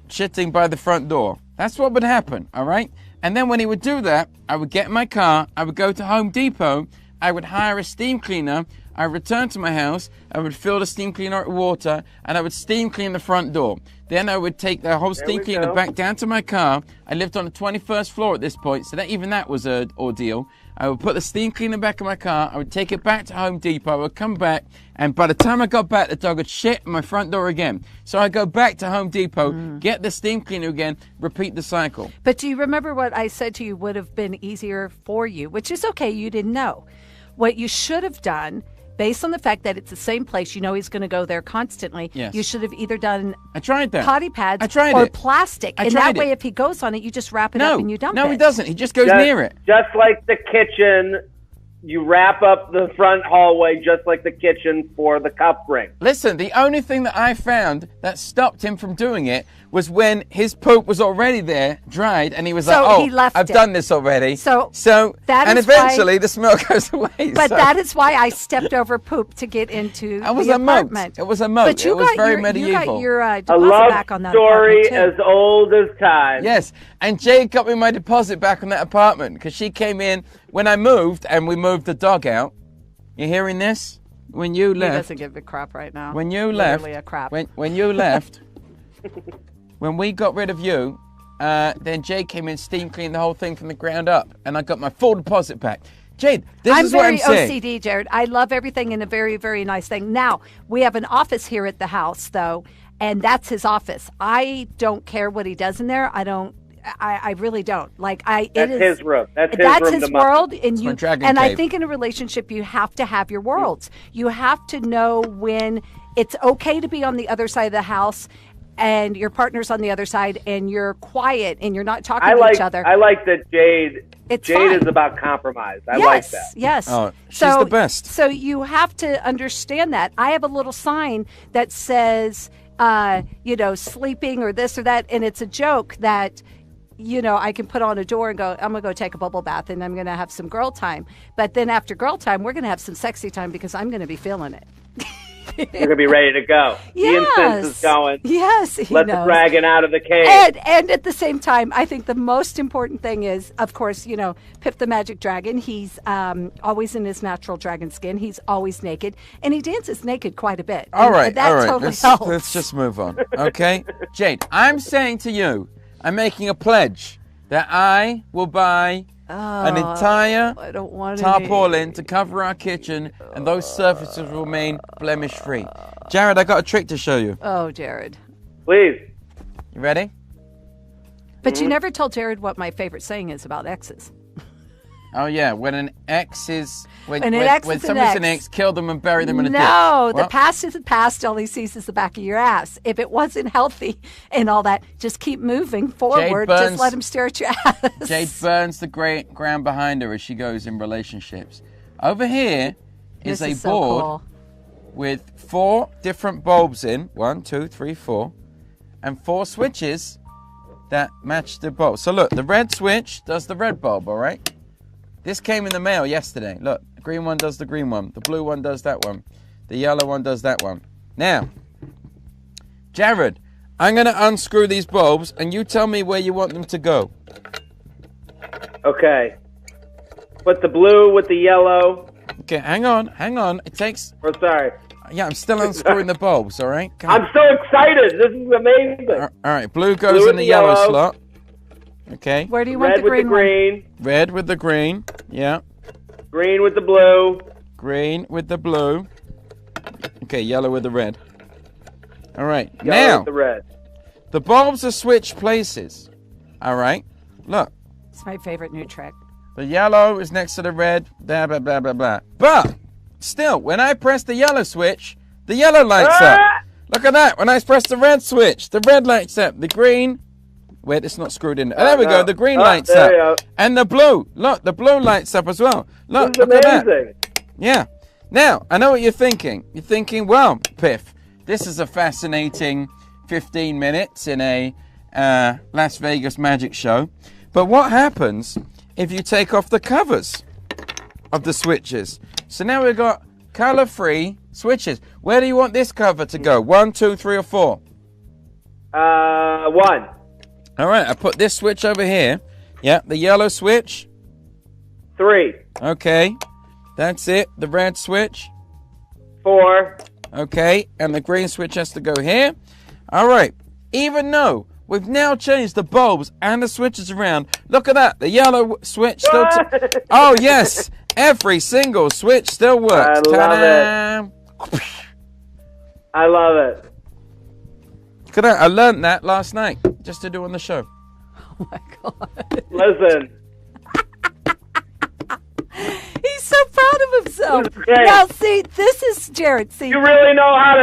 S1: shitting by the front door. That's what would happen, all right? And then when he would do that, I would get in my car, I would go to Home Depot, I would hire a steam cleaner, I would return to my house, I would fill the steam cleaner with water, and I would steam clean the front door. Then I would take the whole steam cleaner back down to my car. I lived on the 21st floor at this point, so even that was an ordeal. I would put the steam cleaner back in my car, I would take it back to Home Depot, I would come back, and by the time I got back, the dog would shit in my front door again. So I go back to Home Depot, get the steam cleaner again, repeat the cycle.
S3: But do you remember what I said to you would have been easier for you, which is okay, you didn't know. What you should have done, based on the fact that it's the same place, you know he's going to go there constantly, you should have either done
S1: I tried that.
S3: potty pads
S1: or
S3: plastic. And that way, if he goes on it, you just wrap it up and you dump it.
S1: No, he doesn't. He just goes near it.
S5: Just like the kitchen, you wrap up the front hallway just like the kitchen for the cup ring.
S1: Listen, the only thing that I found that stopped him from doing it was when his poop was already there, dried, and he was
S3: he left
S1: I've done this already.
S3: So that
S1: and
S3: is
S1: eventually the smell goes away.
S3: But that is why I stepped over poop to get into the apartment.
S1: It was a moat.
S3: But
S1: it was very medieval.
S3: You got your
S5: a
S3: deposit
S5: love
S3: back on that
S5: story
S3: apartment,
S5: as old as time.
S1: Yes, and Jade got me my deposit back on that apartment because she came in when I moved and we moved the dog out. You hearing this? When you left.
S3: He doesn't give a crap right now.
S1: When you left.
S3: Literally a crap.
S1: When you left. When we got rid of you, then Jade came in, steam cleaned the whole thing from the ground up, and I got my full deposit back. Jade, this is what I'm saying.
S3: I'm very OCD, Jared. I love everything in a very, very nice thing. Now, we have an office here at the house, though, and that's his office. I don't care what he does in there. I really don't.
S5: That's his room. That's
S3: his world, and
S1: I
S3: think in a relationship you have to have your worlds. You have to know when it's okay to be on the other side of the house and your partner's on the other side and you're quiet and you're not talking to each other.
S5: I like that Jade
S3: fine.
S5: is about compromise. I like that.
S3: Yes.
S1: Oh, she's the best.
S3: So you have to understand that. I have a little sign that says, sleeping or this or that, and it's a joke that, I can put on a door and go, I'm going to go take a bubble bath and I'm going to have some girl time. But then after girl time, we're going to have some sexy time because I'm going to be feeling it.
S5: You're going to be ready to go.
S3: Yes.
S5: The incense is going.
S3: Yes,
S5: Let the dragon out of the cave.
S3: And at the same time, I think the most important thing is, of course, Piff the Magic Dragon. He's always in his natural dragon skin. He's always naked. And he dances naked quite a bit.
S1: All right.
S3: Totally helps.
S1: Let's just move on. Okay? Jade, I'm saying to you, I'm making a pledge that I will buy an entire tarpaulin to cover our kitchen, and those surfaces will remain blemish-free. Jared, I got a trick to show you.
S3: Oh, Jared.
S5: Please.
S1: You ready?
S3: But you never told Jared what my favorite saying is about exes.
S1: Oh, yeah. When an ex is... When
S3: somebody's
S1: an ex, kill them and bury them in a ditch.
S3: No, the past is the past. All he sees is the back of your ass. If it wasn't healthy and all that, just keep moving forward. Just let him stare at your ass.
S1: Jade burns the ground behind her as she goes in relationships. Over here is a board with 4 different bulbs in. 1, 2, 3, 4. And 4 switches that match the bulb. So look, the red switch does the red bulb, all right? This came in the mail yesterday. Look, the green one does the green one. The blue one does that one. The yellow one does that one. Now, Jared, I'm going to unscrew these bulbs, and you tell me where you want them to go.
S5: Okay. Put the blue with the yellow.
S1: Okay, hang on. It takes...
S5: Oh, sorry.
S1: Yeah, I'm still unscrewing the bulbs, all right?
S5: I'm so excited. This is amazing.
S1: All right, blue goes in the yellow slot. Okay.
S3: Where do you want the green one?
S1: Red with the green. Yeah.
S5: Green with the blue.
S1: Green with the blue. Okay, yellow with the red. All right.
S5: Yellow
S1: now,
S5: with the red.
S1: The bulbs are switched places. All right. Look.
S3: It's my favorite new trick.
S1: The yellow is next to the red. Blah, blah, blah, blah, blah. But, still, when I press the yellow switch, the yellow lights up. Look at that. When I press the red switch, the red lights up. The green... Wait, it's not screwed in. There we go. The green lights up. And the blue. Look, the blue lights up as well. Look at that. Yeah. Now, I know what you're thinking. You're thinking, well, Piff, this is a fascinating 15 minutes in a Las Vegas magic show. But what happens if you take off the covers of the switches? So now we've got color-free switches. Where do you want this cover to go? 1, 2, 3, or 4?
S5: 1.
S1: All right, I put this switch over here. Yeah, the yellow switch.
S5: 3.
S1: Okay. That's it. The red switch.
S5: 4.
S1: Okay. And the green switch has to go here. All right. Even though we've now changed the bulbs and the switches around, look at that. The yellow switch still... Oh, yes. Every single switch still works.
S5: I love it. I love it.
S1: Look at that. I learned that last night just to do on the show.
S3: Oh my God.
S5: Listen.
S3: He's so proud of himself.
S5: Great.
S3: Now, see, this is Jared. See,
S5: You really know how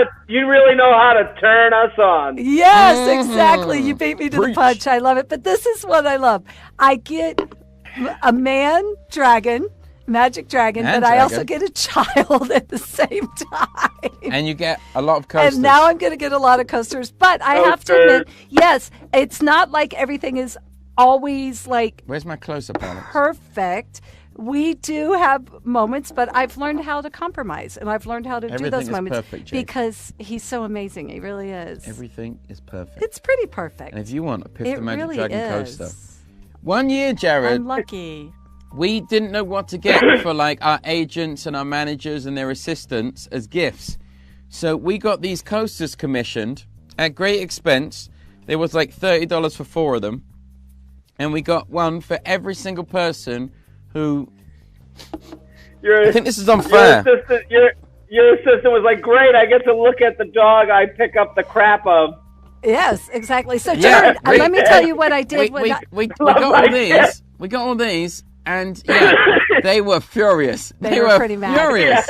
S5: to turn us on.
S3: yes, exactly. You beat me to
S1: Preach.
S3: the punch. I love it. But this is what I love. I get a man dragon, magic dragon,
S1: And
S3: but I
S1: dragon.
S3: also get a child at the same time.
S1: And you get a lot of coasters.
S3: And now I'm going to get a lot of coasters. But I have to admit, yes, it's not like everything is always like
S1: Where's my close-up, Alex?
S3: perfect. We do have moments, but I've learned how to compromise, and I've learned how to do
S1: Everything
S3: those
S1: is
S3: moments
S1: perfect, Jade.
S3: because he's so amazing. He really is.
S1: Everything is perfect.
S3: It's pretty perfect.
S1: And if you want a Piff
S3: It
S1: the Magic
S3: really
S1: Dragon
S3: is.
S1: coaster. 1 year, Jared,
S3: I'm lucky.
S1: we didn't know what to get for like our agents and our managers and their assistants as gifts. So we got these coasters commissioned at great expense. There was like $30 for 4 of them. And we got one for every single person who... I think this is unfair.
S5: Your assistant was like, great, I get to look at the dog I pick up the crap of.
S3: Yes, exactly. So,
S1: Yeah,
S3: Jared,
S1: we-
S3: let me tell you what I did.
S1: We got all these. We got all these. And yeah, they were furious.
S3: They were pretty mad.
S1: Furious.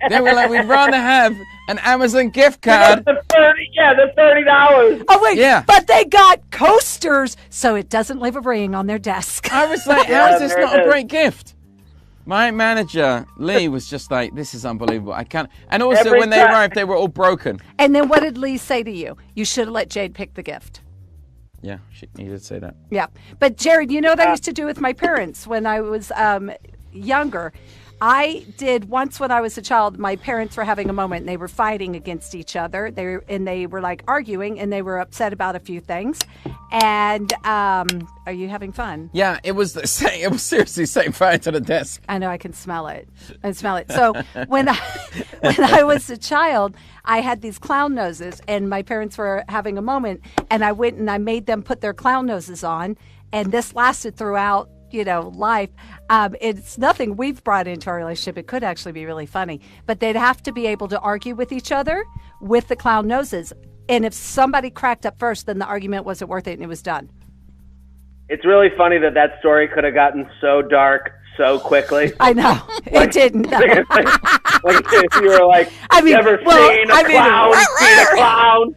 S1: They were like, we'd rather have an Amazon gift card.
S5: The $30.
S3: Oh, wait.
S1: Yeah.
S3: But they got coasters, so it doesn't leave a ring on their desk.
S1: I was like,
S5: Yeah,
S1: how is this
S5: there
S1: not
S5: it
S1: a
S5: is.
S1: great gift? My manager, Lee, was just like, this is unbelievable. I can't. And also,
S5: Every
S1: when they
S5: time-
S1: arrived, they were all broken.
S3: And then what did Lee say to you? You should have let Jade pick the gift.
S1: Yeah, he did say that.
S3: Yeah. But, Jared, you know what I used to do with my parents when I was younger? I did once when I was a child, my parents were having a moment and they were fighting against each other. They were like arguing and they were upset about a few things. And are you having fun?
S1: Yeah, it was the same. It was seriously same fire to the desk.
S3: I know, I can smell it. I smell it. So when I was a child, I had these clown noses, and my parents were having a moment, and I went and I made them put their clown noses on, and this lasted throughout, life. It's nothing we've brought into our relationship. It could actually be really funny, but they'd have to be able to argue with each other with the clown noses. And if somebody cracked up first, then the argument wasn't worth it, and it was done.
S5: It's really funny that story could have gotten so dark so quickly.
S3: I know. It didn't. No.
S5: Like if you were like,
S3: I mean,
S5: never
S3: well,
S5: seen a
S3: I mean-
S5: clown, seen a clown.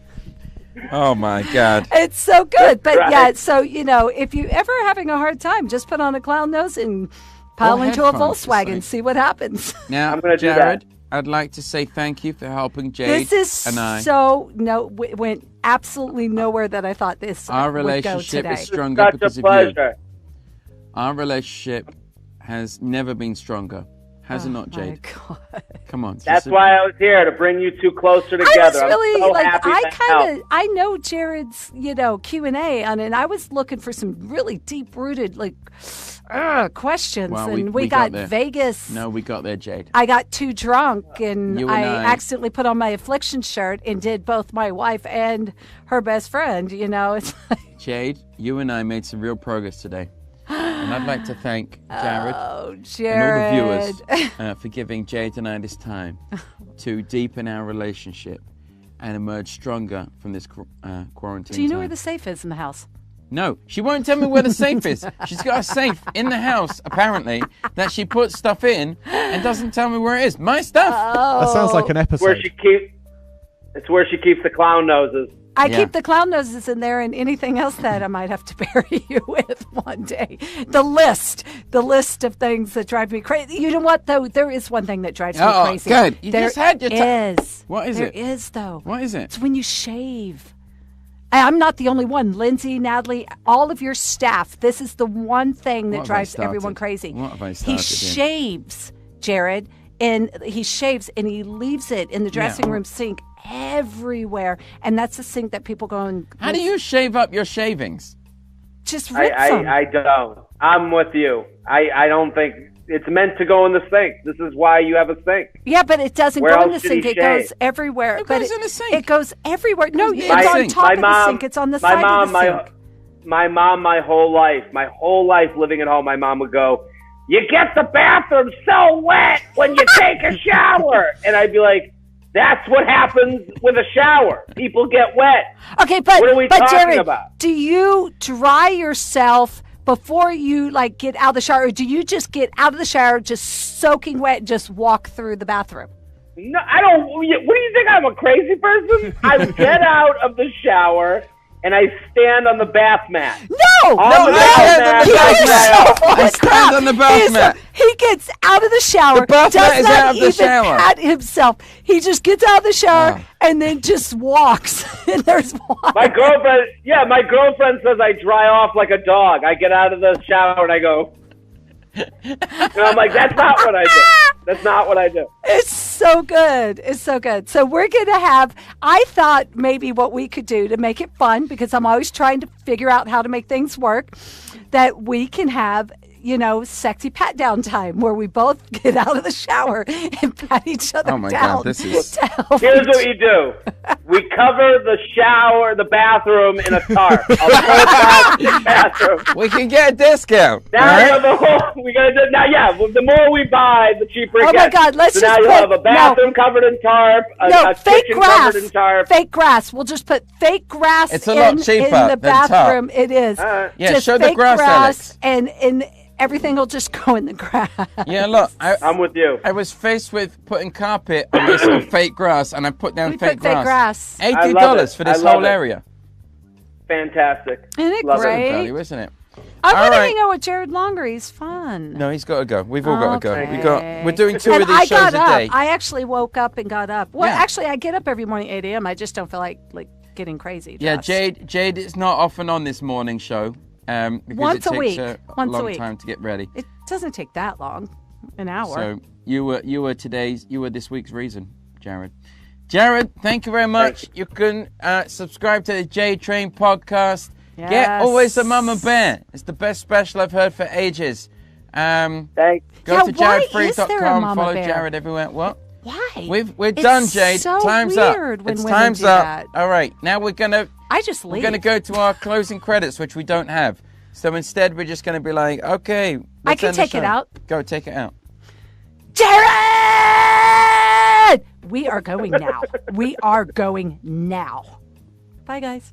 S1: Oh my God.
S3: It's so good. But
S5: Right.
S3: yeah, so, if you ever having a hard time, just put on a clown nose and pile
S1: Or
S3: into a
S1: headphones, it's
S3: Volkswagen,
S1: like-
S3: see what happens.
S1: Now,
S5: I'm gonna do
S1: Jared,
S5: that.
S1: I'd like to say thank you for helping Jade
S3: This is
S1: and I.
S3: went absolutely nowhere that I thought this
S1: Our
S3: would go
S1: relationship
S3: today.
S1: is stronger
S5: Such
S1: because
S5: a
S1: of you.
S5: pleasure.
S1: Our relationship has never been stronger. Has it not,
S3: Oh, my
S1: Jade?
S3: God.
S1: Come on.
S5: That's
S1: sister.
S5: why I was here, to bring you two closer together.
S3: I was really
S5: I'm so
S3: like,
S5: happy
S3: I
S5: to
S3: kind
S5: help.
S3: of, I know Jared's, Q&A on it, and I was looking for some really deep-rooted, questions,
S1: Well,
S3: and
S1: we
S3: we
S1: got
S3: got
S1: there.
S3: Vegas.
S1: No, we got there, Jade.
S3: I got too drunk, and
S1: You and
S3: I
S1: I-
S3: accidentally put on my affliction shirt and did both my wife and her best friend. It's like,
S1: Jade, you and I made some real progress today. And I'd like to thank Jared
S3: oh,
S1: and
S3: Jared.
S1: all the viewers for giving Jade and I this time to deepen our relationship and emerge stronger from this quarantine
S3: Do you know
S1: time.
S3: where the safe is in the house?
S1: No, she won't tell me where the safe is. She's got a safe in the house, apparently, that she puts stuff in and doesn't tell me where it is. My stuff.
S2: That sounds like an episode.
S5: It's where she keeps the clown noses.
S3: I
S1: Yeah.
S3: keep the clown noses in there and anything else that I might have to bury you with one day. The list of things that drive me crazy. You know what, though? There is one thing that drives me
S1: Oh,
S3: crazy.
S1: good. You
S3: There
S1: just had your
S3: is.
S1: What is
S3: There
S1: it?
S3: is, though.
S1: What is it?
S3: It's when you shave. I'm not the only one. Lindsay, Natalie, all of your staff. This is the one thing that
S1: What have I
S3: drives everyone
S1: started?
S3: crazy.
S1: What have I
S3: He
S1: started in?
S3: shaves, Jared, and he shaves and he leaves it in the dressing room sink everywhere. And that's the sink that people go and
S1: How do you shave up your shavings?
S3: just rips them.
S5: I don't. I'm with you. I don't think it's meant to go in the sink. This is why you have a sink.
S3: Yeah, but it doesn't
S5: Where
S3: go in
S5: else
S3: the
S5: did he
S3: sink. It
S5: shave?
S3: goes everywhere.
S1: It
S3: but
S1: goes in the sink.
S3: It goes everywhere. No, it's
S1: My-
S3: on top
S5: my
S3: of
S5: mom,
S3: the sink. It's on the side of the sink.
S5: My mom, my whole life living at home, my mom would go, "You get the bathroom so wet when you take a shower," and I'd be like, "That's what happens with a shower. People get wet."
S3: Okay, but
S5: What are we
S3: but
S5: talking
S3: Jared,
S5: about?
S3: do you dry yourself before you like get out of the shower, or do you just get out of the shower just soaking wet and just walk through the bathroom?
S5: No, I don't. What do you think? I'm a crazy person? I get out of the shower and I stand on the bath mat.
S3: No,
S5: On the bath
S3: He
S5: mat.
S3: is so full
S1: I
S3: of
S1: stand
S3: crap.
S1: on the bath
S3: He is
S1: mat.
S3: he gets out of the shower.
S1: The bath
S3: does
S1: mat is
S3: not
S1: out of the
S3: even
S1: shower.
S3: pat himself. He just gets out of the shower
S1: Oh.
S3: and then just walks. And there's water.
S5: My girlfriend says I dry off like a dog. I get out of the shower and I go, and I'm like, that's not what I do. That's not what I do.
S3: It's so good. It's so good. So we're going to have, I thought maybe what we could do to make it fun, because I'm always trying to figure out how to make things work, that we can have, sexy pat down time where we both get out of the shower and pat each other
S1: Oh my
S3: down.
S1: God, this is.
S3: to help
S5: Here's
S3: each-
S5: what you do. We cover the shower, the bathroom in a tarp. A full plastic bathroom.
S1: We can get a discount.
S5: Now
S1: all
S5: you
S1: right?
S5: have a whole, we gotta do, now yeah, well, the more we buy, the cheaper it
S3: Oh
S5: gets.
S3: my God, let's
S5: so
S3: just
S5: now you'll
S3: put-
S5: have a bathroom covered in tarp,
S3: No,
S5: a
S3: fake
S5: kitchen
S3: grass.
S5: covered in tarp.
S3: Fake grass. We'll just put fake grass
S1: It's a lot
S3: in
S1: cheaper
S3: the
S1: than tarp.
S3: bathroom. It is.
S1: Yeah,
S3: just
S1: show the
S3: fake
S1: grass, Alex.
S3: and everything will just go in the grass.
S1: Yeah, look,
S5: I'm with you.
S1: I was faced with putting carpet on this fake grass, and I put down
S3: We
S1: fake
S3: put fake grass.
S5: I
S1: $80
S5: love it.
S1: for this
S5: I love
S1: whole
S5: it.
S1: area.
S5: Fantastic.
S3: Isn't it
S5: Love it.
S3: great?
S1: Value, isn't it?
S3: I
S1: All
S3: want to
S1: right.
S3: hang out with Jared longer. He's fun.
S1: No, he's got to go. We've all got to
S3: Okay.
S1: go. We're doing two
S3: And
S1: of these
S3: I
S1: shows
S3: got
S1: a
S3: up.
S1: day.
S3: I actually woke up and got up. Well,
S1: Yeah.
S3: actually, I get up every morning 8 a.m. I just don't feel like getting crazy.
S1: Yeah,
S3: Jess.
S1: Jade is not often on this morning show because
S3: Once
S1: it
S3: a
S1: takes
S3: week.
S1: her a
S3: Once a
S1: long
S3: week.
S1: time to get ready.
S3: It doesn't take that long. An hour.
S1: So you were this week's reason, Jared. Jared, thank you very much.
S5: Thank
S1: You can subscribe to the J Train podcast. Get
S3: Yes.
S1: Always a Mama Bear. It's the best special I've heard for ages.
S5: Thanks.
S1: Go
S3: Yeah,
S1: to
S3: why is there a
S1: jaredfreid.com.
S3: Mama
S1: Follow
S3: Bear?
S1: Jared everywhere. What?
S3: Why?
S1: We're
S3: It's
S1: done, Jade.
S3: so
S1: Time's
S3: weird
S1: up.
S3: when
S1: It's
S3: women
S1: time's
S3: do
S1: up.
S3: that.
S1: All right, now we're gonna go to our closing credits, which we don't have. So instead, we're just gonna be like, okay.
S3: I
S1: let's
S3: can
S1: end the
S3: take it
S1: show.
S3: out.
S1: Go take it out.
S3: Jared! We are going now. We are going now. Bye, guys.